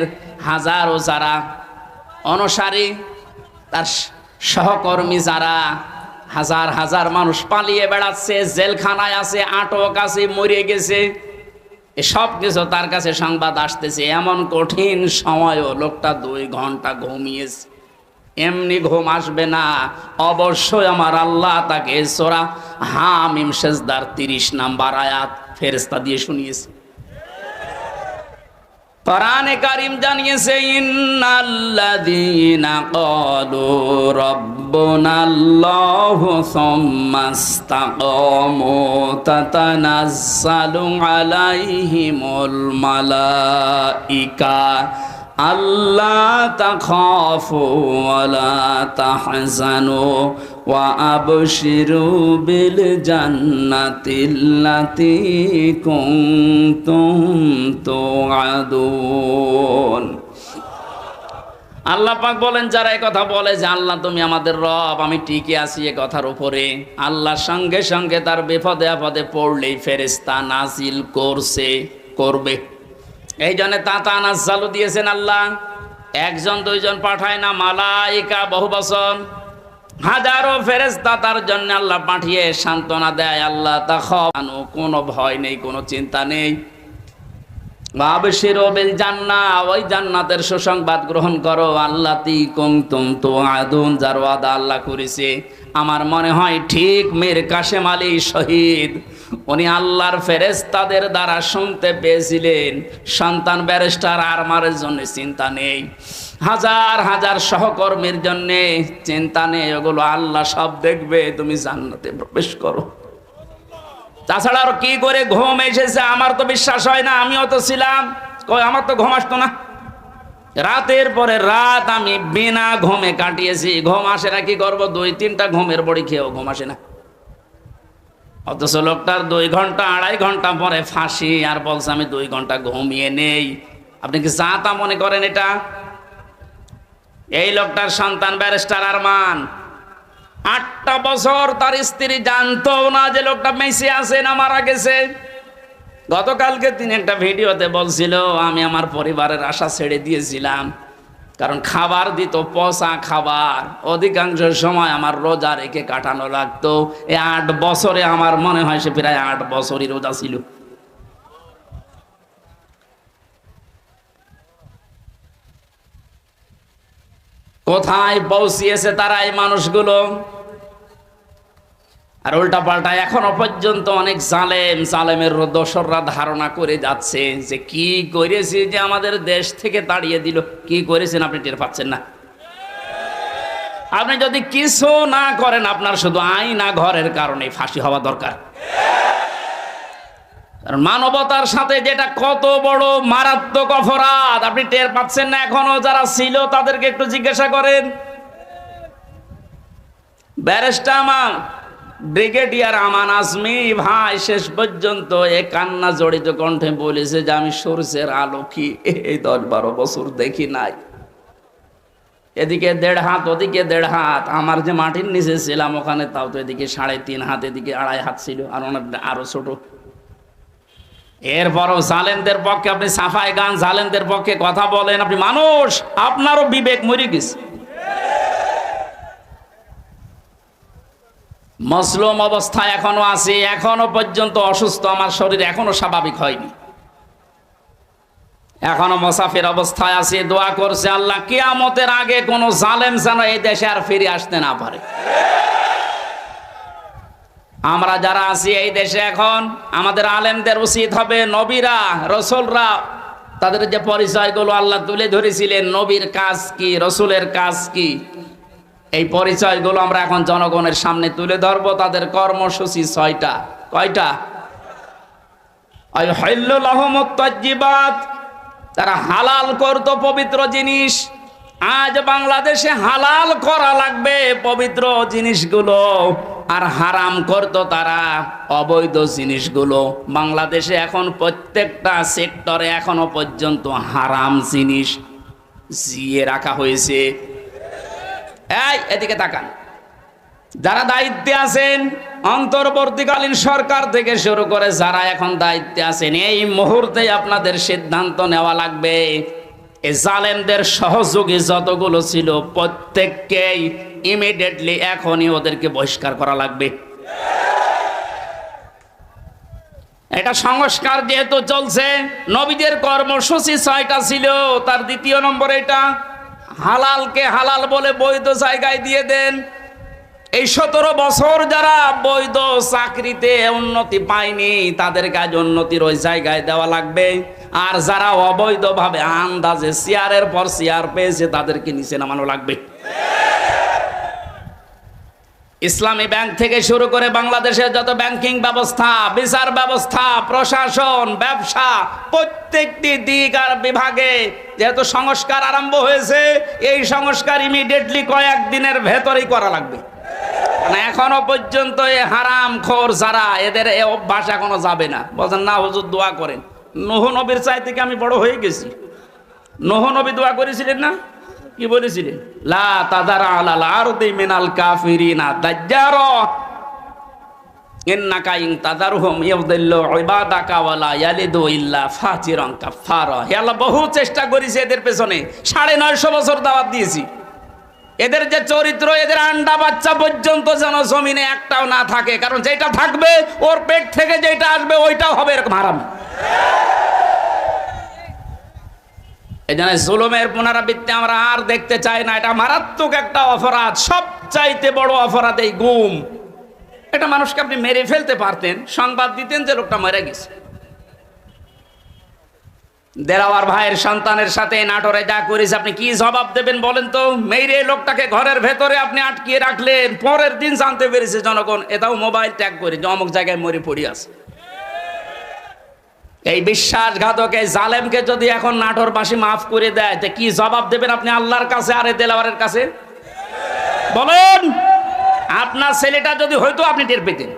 হাজারো যারা অনুসারী, তার সহকর্মী যারা, হাজার হাজার মানুষ পালিয়ে বেড়াচ্ছে, জেলখানায় আছে, আটক আছে, মরে গেছে, এসব কিছু তার কাছে সংবাদ আসতেছে। এমন কঠিন সময়ও লোকটা 2 ঘন্টা ঘুমিয়েছে। এমনি ঘুম আসবে না, অবশ্যই আমার আল্লাহ তাকে সূরা হামিম সেজদার 30 নাম্বার আয়াত ফেরেশতা দিয়ে শুনিয়েছে। কোরআনে কারীম জানিয়েছে, ইন্নাল্লাযীনা ক্বালু রাব্বুনাল্লাহু সুম্মা ইসতাকামু তাতানাজ্জালু আলাইহিমুল মালাইকা আল্লা তাখাফু ওয়া লা তাহজানু ওয়া আবশিরু বিল জান্নাতিল্লাতী কুনতুম তুআদুন। আল্লাহ পাক বলেন, যারা এই কথা বলে যে আল্লাহ তুমি আমাদের রব, আমি টিকে আছি এ কথার উপরে, আল্লাহর সঙ্গে সঙ্গে তার বিপদে আপদে পড়লেই ফেরেশতা নাজিল করবে। এই জন্য তাতানাজ্জালু দিয়েছেন আল্লাহ, 1 জন 2 জন পাঠায় না, মালাইকা বহু বচন, হাজারো ফেরেশতা তার জন্য আল্লাহ পাঠিয়ে সান্ত্বনা দেয়। আল্লাহ তাখাফু, কোনো ভয় নেই, কোনো চিন্তা নেই। ওয়াবশিরু বিল জান্নাহ, ওই জান্নাতের সুসংবাদ গ্রহণ করো, আল্লাতী কুনতুম তুআদুন, যার ওয়াদা আল্লাহ করেছে। আমার মনে হয় ঠিক মীর কাশেম আলী শহীদ, উনি আল্লাহর ফেরেশতাদের দ্বারা শুনতে পেয়েছিলেন, সন্তান ব্যারিস্টার আরমানের জন্য চিন্তা নেই, হাজার হাজার সহকর্মীর জন্য চিন্তা নেই, ওগুলো আল্লাহ সব দেখবে, তুমি জান্নাতে প্রবেশ করো। তাছাড়া আর কি করে ঘুম এসেছে আমার তো বিশ্বাস হয় না। আমিও তো ছিলাম, আমার তো ঘুম আসতো না, রাতের পরে রাত আমি বিনা ঘুমে কাটিয়েছি। ঘুম আসে না, কি করবো? 2-3টা ঘুমের বড়ি খেয়েও ঘুম আসে না। অথচ লোকটার 2 ঘন্টা 2.5 ঘন্টা পরে ফাঁসি, আর বলছে আমি 2 ঘন্টা ঘুমিয়ে নেই। আপনি কি যা তা মনে করেন এটা? এই লোকটার সন্তান ব্যারিস্টার আরমান, 8টা বছর তার স্ত্রী জানতো না যে লোকটা বেঁচে আছে না মারা গেছে। গতকালকে তিনি একটা ভিডিওতে বলছিল, আমি আমার পরিবারের আশা ছেড়ে দিয়েছিলাম, কারণ খাবার দিত পচা খাবার, অধিকাংশ সময় আমার রোজা রেখে কাটানো লাগতো। এই 8 বছরে আমার মনে হয় সে প্রায় 8 বছরই রোজা ছিল। কোথায় পৌঁছিয়েছে তারা এই মানুষগুলো? আর উল্টা পাল্টা এখনো পর্যন্ত অনেক জালেমের দোসররা ধারণা করে যাচ্ছে যে কি করেছে যে আমাদের দেশ থেকে তাড়িয়ে দিল। কি করেছেন আপনি টের পাচ্ছেন না? আপনি যদি কিছু না করেন, আপনার শুধু আইনা ঘরের কারণে ফাঁসি হওয়া দরকার। কারণ মানবতার সাথে যেটা কত বড় মারাত্মক অপরাধ আপনি টের পাচ্ছেন না এখনো? যারা ছিল তাদেরকে একটু জিজ্ঞাসা করেন। ব্যারিস্টার ব্রিগেডিয়ার আমান আজমি ভাই শেষ পর্যন্ত এ কান্না জড়িত কণ্ঠে বলেছে যে আমি সূর্যের আলো কি এই 10-12 বছর দেখি নাই। এদিকে 1.5 হাত, ওদিকে 1.5 হাত। আমার যে মাটির নিচে ছিলাম ওখানে তাও তো এদিকে 3.5 হাত, এদিকে 2.5 হাত ছিল, আর আরো ছোট। এরপরও জালেমদের পক্ষে আপনি সাফাই গান, জালেমদের পক্ষে কথা বলেন। আপনি মানুষ, আপনারও বিবেক মরে গেছে। মজলুম অবস্থায় এখনো আছি, এখনো পর্যন্ত অসুস্থ, আমার শরীর এখনো স্বাভাবিক হয়নি, এখনো মুসাফির অবস্থায় আছি। দোয়া করছে আল্লাহ কিয়ামতের আগে কোন জালেম যেন এই দেশে আর ফিরে আসতে না পারে। আমরা যারা আছি এই দেশে এখন, আমাদের আলেমদের উচিত হবে নবীরা রসুলরা তাদের যে পরিচয়গুলো আল্লাহ তুলে ধরেছিলেন, নবীর কাজ কি, রসুলের কাজ কি, এই পরিচয়গুলো আমরা এখন জনগণের সামনে তুলে ধরবো। তাদের কর্মসূচি 6টা। কয়টা? তারা হালাল করতো পবিত্র জিনিস। আজ বাংলাদেশে হালাল করা লাগবে পবিত্র জিনিসগুলো, আর হারাম করতো তারা অবৈধ জিনিসগুলো। বাংলাদেশে এখন প্রত্যেকটা সেক্টরে এখনো পর্যন্ত হারাম জিনিস জিয়ে রাখা হয়েছে। এই এদিকে তাকান, যারা দায়িত্বে আছেন, অন্তর্বর্তীকালীন সরকার থেকে শুরু করে যারা এখন দায়িত্বে আছেন, এই মুহূর্তে আপনাদের সিদ্ধান্ত নেওয়া লাগবে এই জালেমদের সহযোগী যতগুলো ছিল প্রত্যেককেই ইমিডিয়েটলি এখনই ওদেরকে বহিষ্কার করা লাগবে। এটা সংস্কার যেহেতু চলছে, নবীদের কর্মসূচি 6টা ছিল, তার 2 নম্বর এটা হালালকে হালাল বলে বৈধ জায়গায় দিয়ে দেন। এই 17 বছর যারা বৈধ চাকরিতে উন্নতি পায়নি তাদের কাজ উন্নতির ওই জায়গায় দেওয়া লাগবে, আর যারা অবৈধভাবে আন্দাজে চেয়ারের পর চেয়ার পেয়েছে তাদেরকে নিচে নামানো লাগবে। ইসলামী ব্যাংক থেকে শুরু করে বাংলাদেশের যত ব্যাংকিং ব্যবস্থা, বিচার ব্যবস্থা, প্রশাসন, ব্যবসা, প্রত্যেকটি দিক আর বিভাগে যেহেতু সংস্কার আরম্ভ হয়েছে, এই সংস্কার ইমিডিয়েটলি কয়েকদিনের ভেতরেই করা লাগবে। এখনো পর্যন্ত এই হারামখোর যারা, এদের এই অভ্যাস এখনো যাবে না। বলছেন না হুজুর দোয়া করেন। নূহ নবীর চাই থেকে আমি বড় হয়ে গেছি। নূহ নবী দোয়া করেছিলেন না? কি বলেছিলেন? লা তাদারা আলাল আরদি মিনাল কাফিরিনা দাজ্জারা ইন্নাকা ইন তাদারহুম ইউদিল্লু ইবাদাকা ওয়ালা ইয়ালিদু ইল্লা ফাজিরান কাফারা। হে আল্লাহ, বহু চেষ্টা করেছি এদের পেছনে, 950 বছর দাওয়াত দিয়েছি। এদের যে চরিত্র, এদের আন্ডা বাচ্চা পর্যন্ত যেন জমিনে একটাও না থাকে, কারণ যেটা থাকবে ওর পেট থেকে যেটা আসবে ওইটাও হবে এরকম হারাম। এই জন্য জুলুমের পুনরাবৃত্তি আমরা আর দেখতে চাই না। এটা মারাত্মক একটা অপরাধ, সবচাইতে বড় অপরাধ এই গুম। এটা মানুষকে আপনি মেরে ফেলতে পারতেন, সংবাদ দিতেন যে লোকটা মরে গেছে। দেলাওয়ার ভাইয়ের সন্তানের সাথে নাটোরে যা করেছে আপনি কি জবাব দেবেন বলেন তো? মেরে লোকটাকে ঘরের ভেতরে আপনি আটকিয়ে রাখলেন, পরের দিন জানতে পেরেছে জনগণ, এটাও মোবাইল ট্যাগ করে যে অমুক জায়গায় মরে পড়ে আছে। এই বিশ্বাসঘাতক এই জালেমকে যদি এখন নাটোরবাসী মাফ করে দেয়, তো কি জবাব দেবেন আপনি আল্লাহর কাছে আর দেলাওয়ারের কাছে? বলেন, আপনার ছেলেটা যদি হয়তো আপনি টের পেতেন।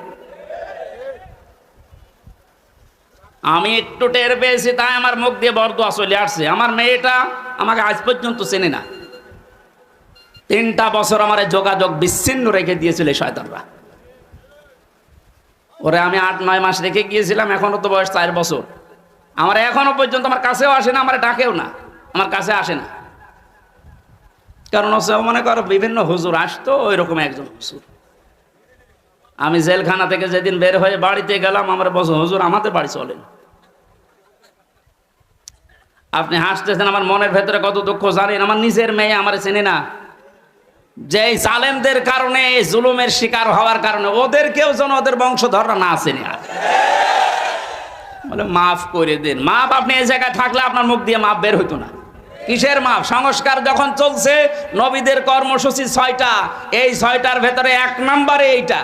আমি একটু টের পেয়েছি, তাই আমার মুখ দিয়ে বরদোয়া চলে আসছে। আমার মেয়েটা আমাকে আজ পর্যন্ত চেনে না। 3টা বছর আমার যোগাযোগ বিচ্ছিন্ন রেখে দিয়েছিল শয়তানরা। ওরে আমি 8-9 মাস রেখে গিয়েছিলাম, এখনো তো বয়স 4 বছর। আমার এখনো পর্যন্ত আমার কাছেও আসে না, আমার ডাকেও না, আমার কাছে আসে না। কারণ হচ্ছে মনে করো বিভিন্ন হুজুর আসতো, ওই রকম একজন হুজুর। আমি জেলখানা থেকে যেদিন বের হয়ে বাড়িতে গেলাম, আমার বলছে হুজুর আমাদের বাড়ি চলেন। আপনি হাসতেছেন, আমার মনের ভেতরে কত দুঃখ জানেন? আমার নিজের মেয়ে আমার চেনে না। যে জালেমদের কারণে, জুলুমের শিকার হওয়ার কারণে ওদেরকেও যেন ওদের বংশধররা না আসেনি আর বলে মাফ করে দেন। মাপ আপনি এই জায়গায় থাকলে আপনার মুখ দিয়ে মাপ বের হইতো না। কিসের মাপ? সংস্কার যখন চলছে, নবীদের কর্মসূচি 6টা, এই 6টার ভেতরে 1 নম্বরে এইটা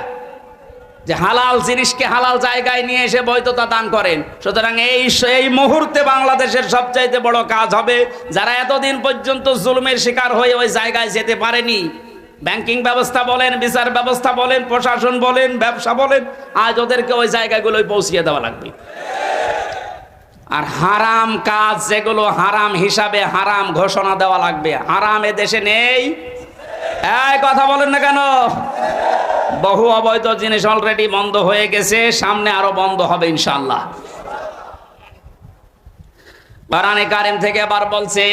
যে হালাল জিনিসকে হালাল জায়গায় নিয়ে এসে বৈধতা দান করেন। সুতরাং এই মুহূর্তে বাংলাদেশের সবচাইতে বড় কাজ হবে, যারা এতদিন পর্যন্ত জুলুমের শিকার হয়ে ওই জায়গায় যেতে পারেনি, ব্যাংকিং ব্যবস্থা বলেন, বিচার ব্যবস্থা বলেন, প্রশাসন বলেন, ব্যবসা বলেন, আজ ওদেরকে ওই জায়গাগুলোয় পৌঁছিয়ে দেওয়া লাগবে। আর হারাম কাজ যেগুলো হারাম হিসাবে হারাম ঘোষণা দেওয়া লাগবে। হারাম এ দেশে নেই। এই কথা বলেন না কেন? বহু অবৈধ জিনিস অলরেডি বন্ধ হয়ে গেছে, সামনে আরো বন্ধ হবে ইনশাআল্লাহ। কোরআনে কারিম থেকে আবার বলছে,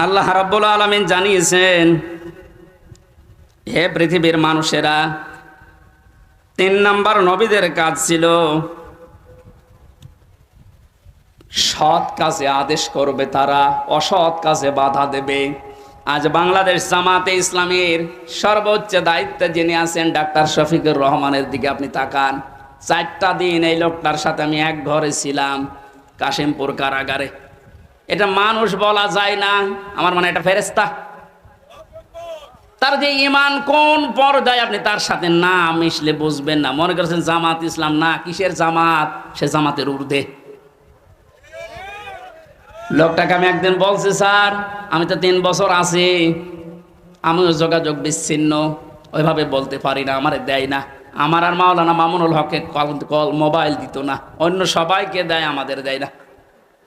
আল্লাহ রাব্বুল আলামিন জানিয়েছেন, হে পৃথিবীর মানুষেরা, 3 নাম্বার নবীদের কাজ ছিল সৎ কাজে আদেশ করবে, তারা অসৎ কাজে বাধা দেবে। আজ বাংলাদেশ জামাতে ইসলামীর সর্বোচ্চ দায়িত্বে যিনি আছেন ডাক্তার শফিকুর রহমানের দিকে আপনি তাকান। 4টা দিন এই লোকটার সাথে আমি এক ঘরে ছিলাম, কাশিমপুর কারাগারে। এটা মানুষ বলা যায় না, আমার মনে এটা ফেরেশতা। তার যে ঈমান কোন পর্যায়ে আপনি তার সাথে না মিশলে বুঝবেন না। মনে করছেন জামাত ইসলাম, না, কিসের জামাত? সে জামাতের ঊর্ধ্বে। লোকটাকে আমি একদিন বলছি, স্যার আমি তো 3 বছর আছি, আমিও যোগাযোগ বিচ্ছিন্ন, ওইভাবে বলতে পারি না, আমারে দেয় না। আমার আর মাওলানা মামুনুল হককে কল মোবাইল দিত না, অন্য সবাইকে দেয়, আমাদের দেয় না।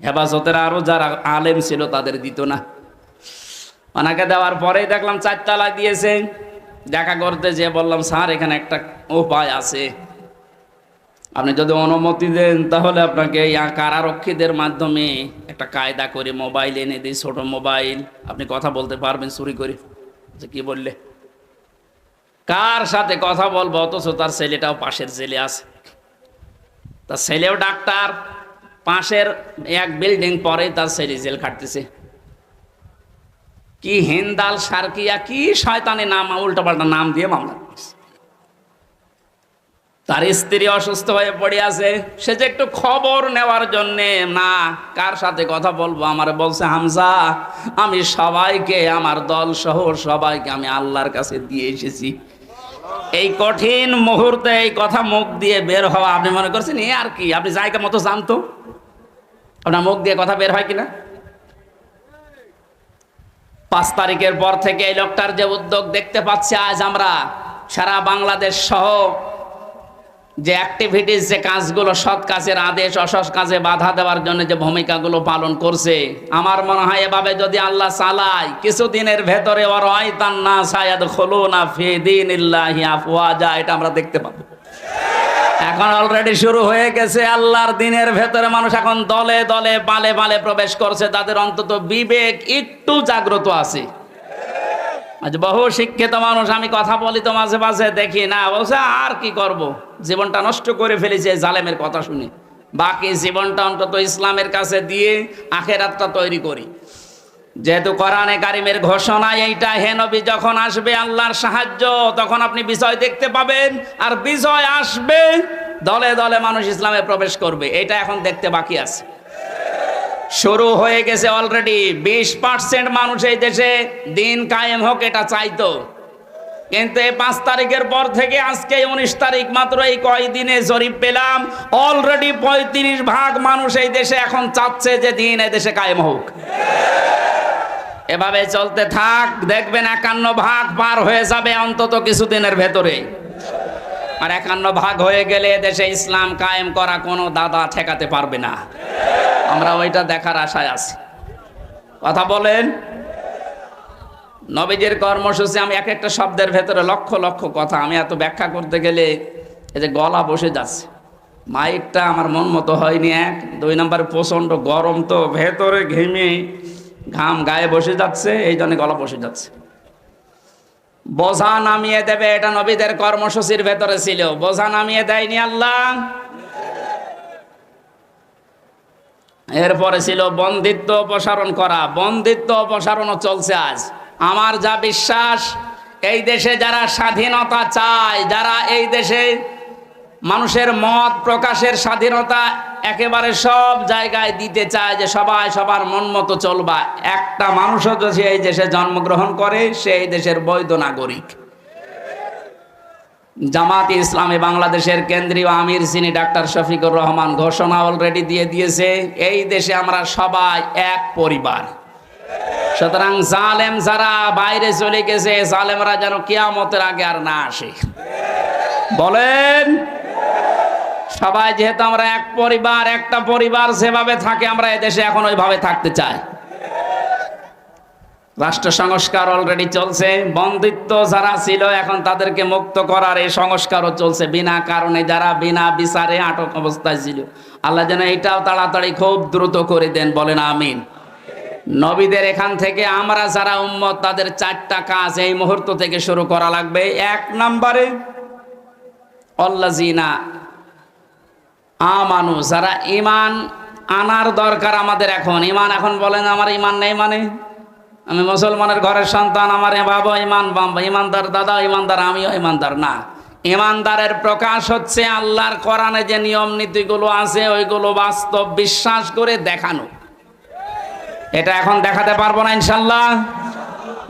হেফাজতের আরো যারা আলেম ছিল তাদের দিত না। ওনাকে দেওয়ার পরেই দেখলাম 4 তলায় দিয়েছে। দেখা করতে যে বললাম, স্যার এখানে একটা উপায় আছে, আপনি যদি অনুমতি দেন তাহলে আপনাকে এই কারারক্ষীদের মাধ্যমে একটা কায়দা করে মোবাইল এনে দিই, ছোট মোবাইল, আপনি কথা বলতে পারবেন চুরি করে। যে কি বললে? কার সাথে কথা বলবো? অথচ তার ছেলেটাও পাশের জেলে আছে, তার ছেলেও ডাক্তার, পাশের এক বিল্ডিং পরে তার ছেলে জেল খাটতেছে। কি হিন্দাল সার্কিয়া, কি শয়তানি নাম, উল্টাপাল্টা নাম দিয়ে মামলা করছে। তার স্ত্রী অসুস্থ হয়ে পড়ে আছে, সে যে একটু খবর নেওয়ার জন্যে, না কার সাথে কথা বলবো, আমার বলছে, হামজা আমি সবাইকে, আমার দল সহ সবাইকে আমি আল্লাহর কাছে দিয়ে এসেছি। এই কঠিন মুহূর্তে এই কথা মুখ দিয়ে বের হওয়া, আপনি মনে করছেন এ আর কি? আপনি জায়গা মতো জানতো আপনার মুখ দিয়ে কথা বের হয় কিনা? 5 তারিখের পর থেকে এই লোকটার যে উদ্যোগ দেখতে পাচ্ছি আজ আমরা, সারা বাংলাদেশ সহ যে অ্যাক্টিভিটিস, যে কাজগুলো, সৎ কাজের আদেশ, অসৎ কাজে বাধা দেওয়ার জন্য যে ভূমিকাগুলো পালন করছে, আমার মনে হয় এভাবে যদি আল্লাহ চালায়, কিছুদিনের ভেতরে এটা আমরা দেখতে পাবো। এখন অলরেডি শুরু হয়ে গেছে। আল্লাহর দিনের ভেতরে মানুষ এখন দলে দলে পালে পালে প্রবেশ করছে, তাদের অন্তত বিবেক একটু জাগ্রত আছে। আজ বহু শিক্ষিত মানুষ, আমি কথা বলি তো মাঝে মাঝে, দেখি না, বলছে আর কি করব, জীবনটা নষ্ট করে ফেলেছে জালেমের কথা শুনে, বাকি জীবনটা অন্তত ইসলামের কাছে দিয়ে আখেরাতটা তৈরি করি। যেহেতু কোরআনে কারিমের ঘোষণা এইটা, হে নবী যখন আসবে আল্লাহর সাহায্য, তখন আপনি বিজয় দেখতে পাবেন, আর বিজয় আসবে, দলে দলে মানুষ ইসলামে প্রবেশ করবে। এটা এখন দেখতে বাকি আছে। শুরু হয়ে গেছে অলরেডি। 20% মানুষ এই দেশে দিন কায়েম হোক এটা চাইতো, কিন্তু এই 5 তারিখের পর থেকে আজকে 19 তারিখ, মাত্র এই কয়দিনে জরিপ পেলাম, অলরেডি 35% মানুষ এই দেশে এখন চাচ্ছে যে দিন এই দেশে কায়েম হোক। এভাবে চলতে থাক, দেখবেন 51% পার হয়ে যাবে অন্তত কিছুদিনের ভেতরে। আর 51% হয়ে গেলে দেশে ইসলাম কায়েম করা কোনো দাদা ঠেকাতে পারবে না। আমরা ওইটা দেখার আশায় আছি। কথা বলেন। নবীজির কর্মসূচি, আমি এক একটা শব্দের ভেতরে লক্ষ লক্ষ কথা, আমি এত ব্যাখ্যা করতে গেলে এই যে গলা বসে যাচ্ছে, মাইকটা আমার মন মতো হয়নি। 1, 2 নম্বরে প্রচণ্ড গরম, তো ভেতরে ঘেমে ঘাম গায়ে বসে যাচ্ছে, এই জন্য গলা বসে যাচ্ছে। বোঝা নামিয়ে দেবে, এটা নবীদের কর্মসূচির ভেতরে ছিল। বোঝা নামিয়ে দেয়নি আল্লাহ। এরপরে ছিল বন্দিত্ব অপসারণ করা। বন্দিত্ব অপসারণও চলছে আজ। আমার যা বিশ্বাস, এই দেশে যারা স্বাধীনতা চায়, যারা এই দেশে মানুষের মত প্রকাশের স্বাধীনতা একেবারে সব জায়গায় দিতে চায়, যে সবাই সবার মন মতো চলবা, একটা মানুষও যদি এই দেশে জন্মগ্রহণ করে সে এই দেশের বৈধ নাগরিক। জামাতে ইসলামী বাংলাদেশের কেন্দ্রীয় আমির যিনি ডাক্তার শফিকুর রহমান ঘোষণা অলরেডি দিয়ে দিয়েছে, এই দেশে আমরা সবাই এক পরিবার। সুতরাং জালেম যারা বাইরে চলে গেছে, জালেমরা যেন কিয়ামতের আগে আর না আসে। বলেন, সবাই যেহেতু আমরা এক পরিবার, একটা পরিবার যেভাবে থাকে আমরা এদেশে এখন ওইভাবে থাকতে চাই। রাষ্ট্র সংস্কার অলরেডি চলছে, বন্দিত্ব যারা ছিল এখন তাদেরকে মুক্ত করার এই সংস্কারও চলছে। বিনা কারণে যারা বিনা বিচারে আটক অবস্থায় ছিল, আল্লাহ যেন এটাও তাড়াতাড়ি খুব দ্রুত করে দেন। বলেন আমিন। নবীদের এখান থেকে আমরা যারা উম্মত, তাদের 4টা কাজ এই মুহূর্ত থেকে শুরু করা লাগবে। 1 নম্বরে আল্লাযিনা আমানু, যারা ঈমান আনার দরকার আমাদের এখন। ঈমান এখন বলেন আমার ঈমান নেই, মানে আমি মুসলমানের ঘরের সন্তান, আমার বাবা ঈমানদার, দাদা ঈমানদার, আমিও ঈমানদার না। ঈমানদারের প্রকাশ হচ্ছে আল্লাহর কোরআনে যে নিয়ম নীতিগুলো আছে ওইগুলো বাস্তব বিশ্বাস করে দেখানো। এটা এখন দেখাতে পারবো না ইনশাল্লাহ।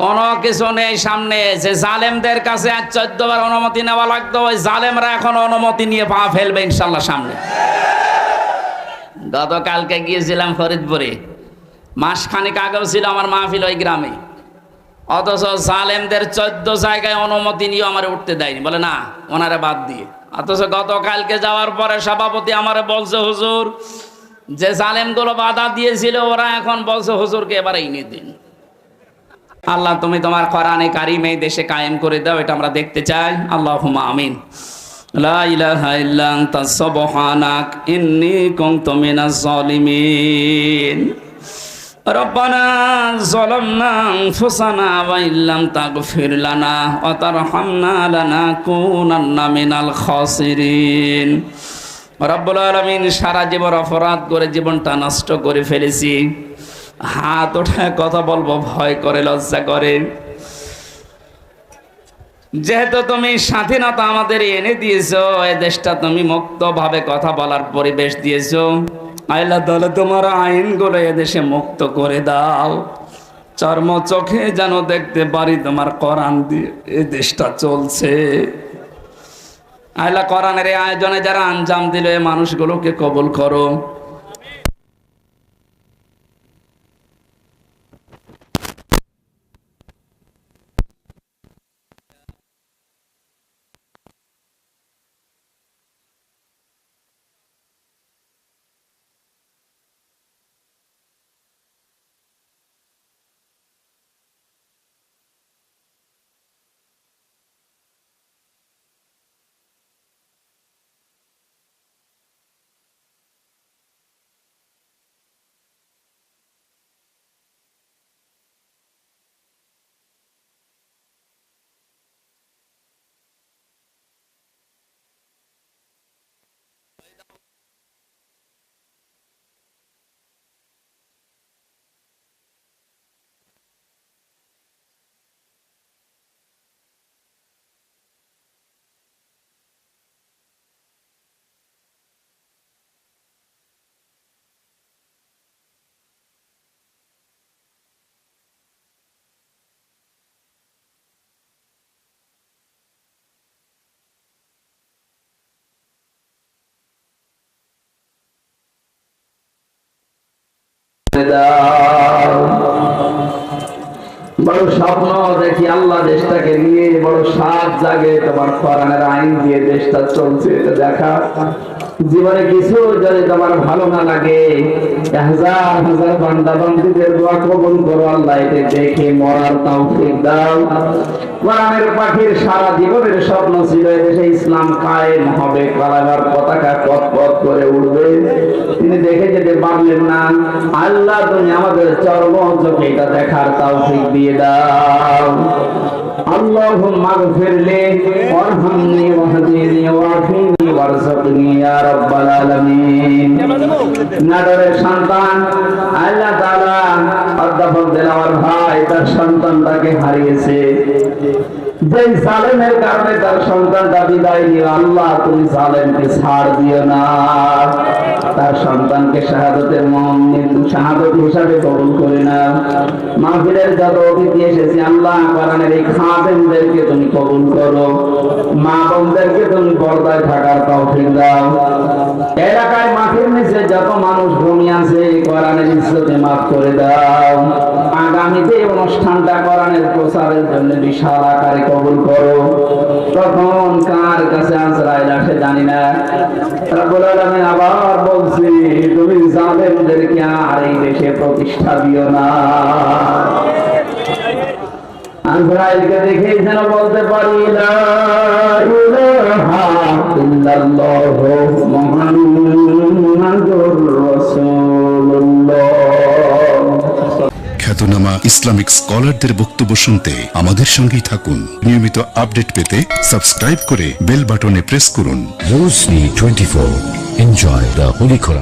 কোনো কিছু নেই সামনে, যে জালেমদের কাছে আজ 14 বার অনুমতি নেওয়া লাগতো, ওই জালেমরা এখন অনুমতি নিয়ে পা ফেলবে ইনশাল্লাহ সামনে। গতকালকে গিয়েছিলাম ফরিদপুরে, মাসখানেক আগেও ছিল আমার মাহফিল ওই গ্রামে, অথচ জালেমদের 14 জায়গায় অনুমতি নিয়ে আমার উঠতে দেয়নি, বলে না ওনারা বাদ দিয়ে। অথচ গতকালকে যাওয়ার পরে সভাপতি আমারে বলছে, হুজুর যে জালেমগুলো বাধা দিয়েছিল ওরা এখন বলছে হুজুরকে এবারে এনে দিন। আল্লাহ তুমি তোমার কোরআনে কারিম এই দেশে কায়েম করে দাও, এটা আমরা দেখতে চাই। আল্লাহুম্মা আমিন। লা ইলাহা ইল্লা আনতা সুবহানাক ইন্নী কুনতু মিনাজ জালিমিন। রব্বানা যালামনা আনফুসানা ওয়া ইল্লাম তাগফির লানা ওয়া তারহামনা লানাকুনান্না মিনাল খাসিরিন। রব্বুল আলামিন, সারা জীবন অপরাধ করে জীবনটা নষ্ট করে ফেলেছি। হাত ওঠায় কথা বলবো ভয় করে, লজ্জা করে। যেহেতু তুমি স্বাধীনতা আমাদের এনে দিয়েছো, এই দেশটা তুমি মুক্তভাবে কথা বলার পরিবেশ দিয়েছো, আল্লাহ তাআলা তোমার আইনগুলো এদেশে মুক্ত করে দাও। চর্ম চোখে যেন দেখতে পারি তোমার কোরআন দিয়ে এই দেশটা চলছে। আল্লাহ কোরআনের এই আয়োজনে যারা আঞ্জাম দিল, এই মানুষগুলোকে কবুল করো। বড় স্বপ্ন দেখি আল্লাহ দেশটাকে নিয়ে, বড় সাত জাগে তোমার কোরআনের আইন দিয়ে দেশটা চলছে, এটা দেখা। জীবনে কিছু যদি তোমার ভালো না লাগে, হাজার হাজার বান্দা বান্দীদের দোয়া কবুল করো আল্লাহ, এটা দেখে মরার তৌফিক দাও। কোরআনের পাখির সারা জীবনের স্বপ্ন ছিল এদেশে ইসলাম কায়েম হবে, কালেমার পতাকা পথ পথ করে উঠবে, তিনি দেখে যেতে পারলেন না। আল্লাহ তুমি আমাদের চর্ম চোখে এটা দেখার তৌফিক দিয়ে দাও। اللهم اغفر لي وارحمني واهدني وعافني وارزقني يا رب العالمين নাটোরের সন্তান আল্লাহ তাআলা অধ্যাপক দেলাওয়ার ভাই তার সন্তানটাকে হারিয়েছে। যে জালেমের কারণে তার সন্তানটা বিদায় নিল, আল্লাহ তুমি জালেমকে ছাড় দিও না, তার সন্তানকে শাহাদাতের শাহাদত হিসাবে কবুল করে নাও। মাহফিলের যত অতিথি এসেছে আল্লাহ কোরআনের এই খাদেমদেরকে তুমি কবুল করো, মা বোনদেরকে তুমি পর্দায় থাকার তৌফিক দাও। এলাকায় মাটির নিচে যত মানুষ ঘুমিয়ে আছে কোরআনের ইজ্জতে মাফ করে দাও। আগামীতে অনুষ্ঠানটা কোরআনের প্রচারের জন্য বিশাল আকারে কবুল করো। তখন কার কাছে আজরাইল আসে জানি না। রব্বুল আলামিন আবার বলছি, তুমি জালেমদেরকে আর এই দেশে প্রতিষ্ঠা দিও না। আজরাইলকে দেখে যেন বলতে পারি লা ইলাহা ইল্লাল্লাহু মুহাম্মাদুর রাসূলুল্লাহ। খ্যাতনামা ইসলামিক স্কলারদের বক্তব্য শুনতে আমাদের সঙ্গেই থাকুন। নিয়মিত আপডেট পেতে সাবস্ক্রাইব করে বেল বাটনে প্রেস করুন। Rosni 24. Enjoy the Holy Quran.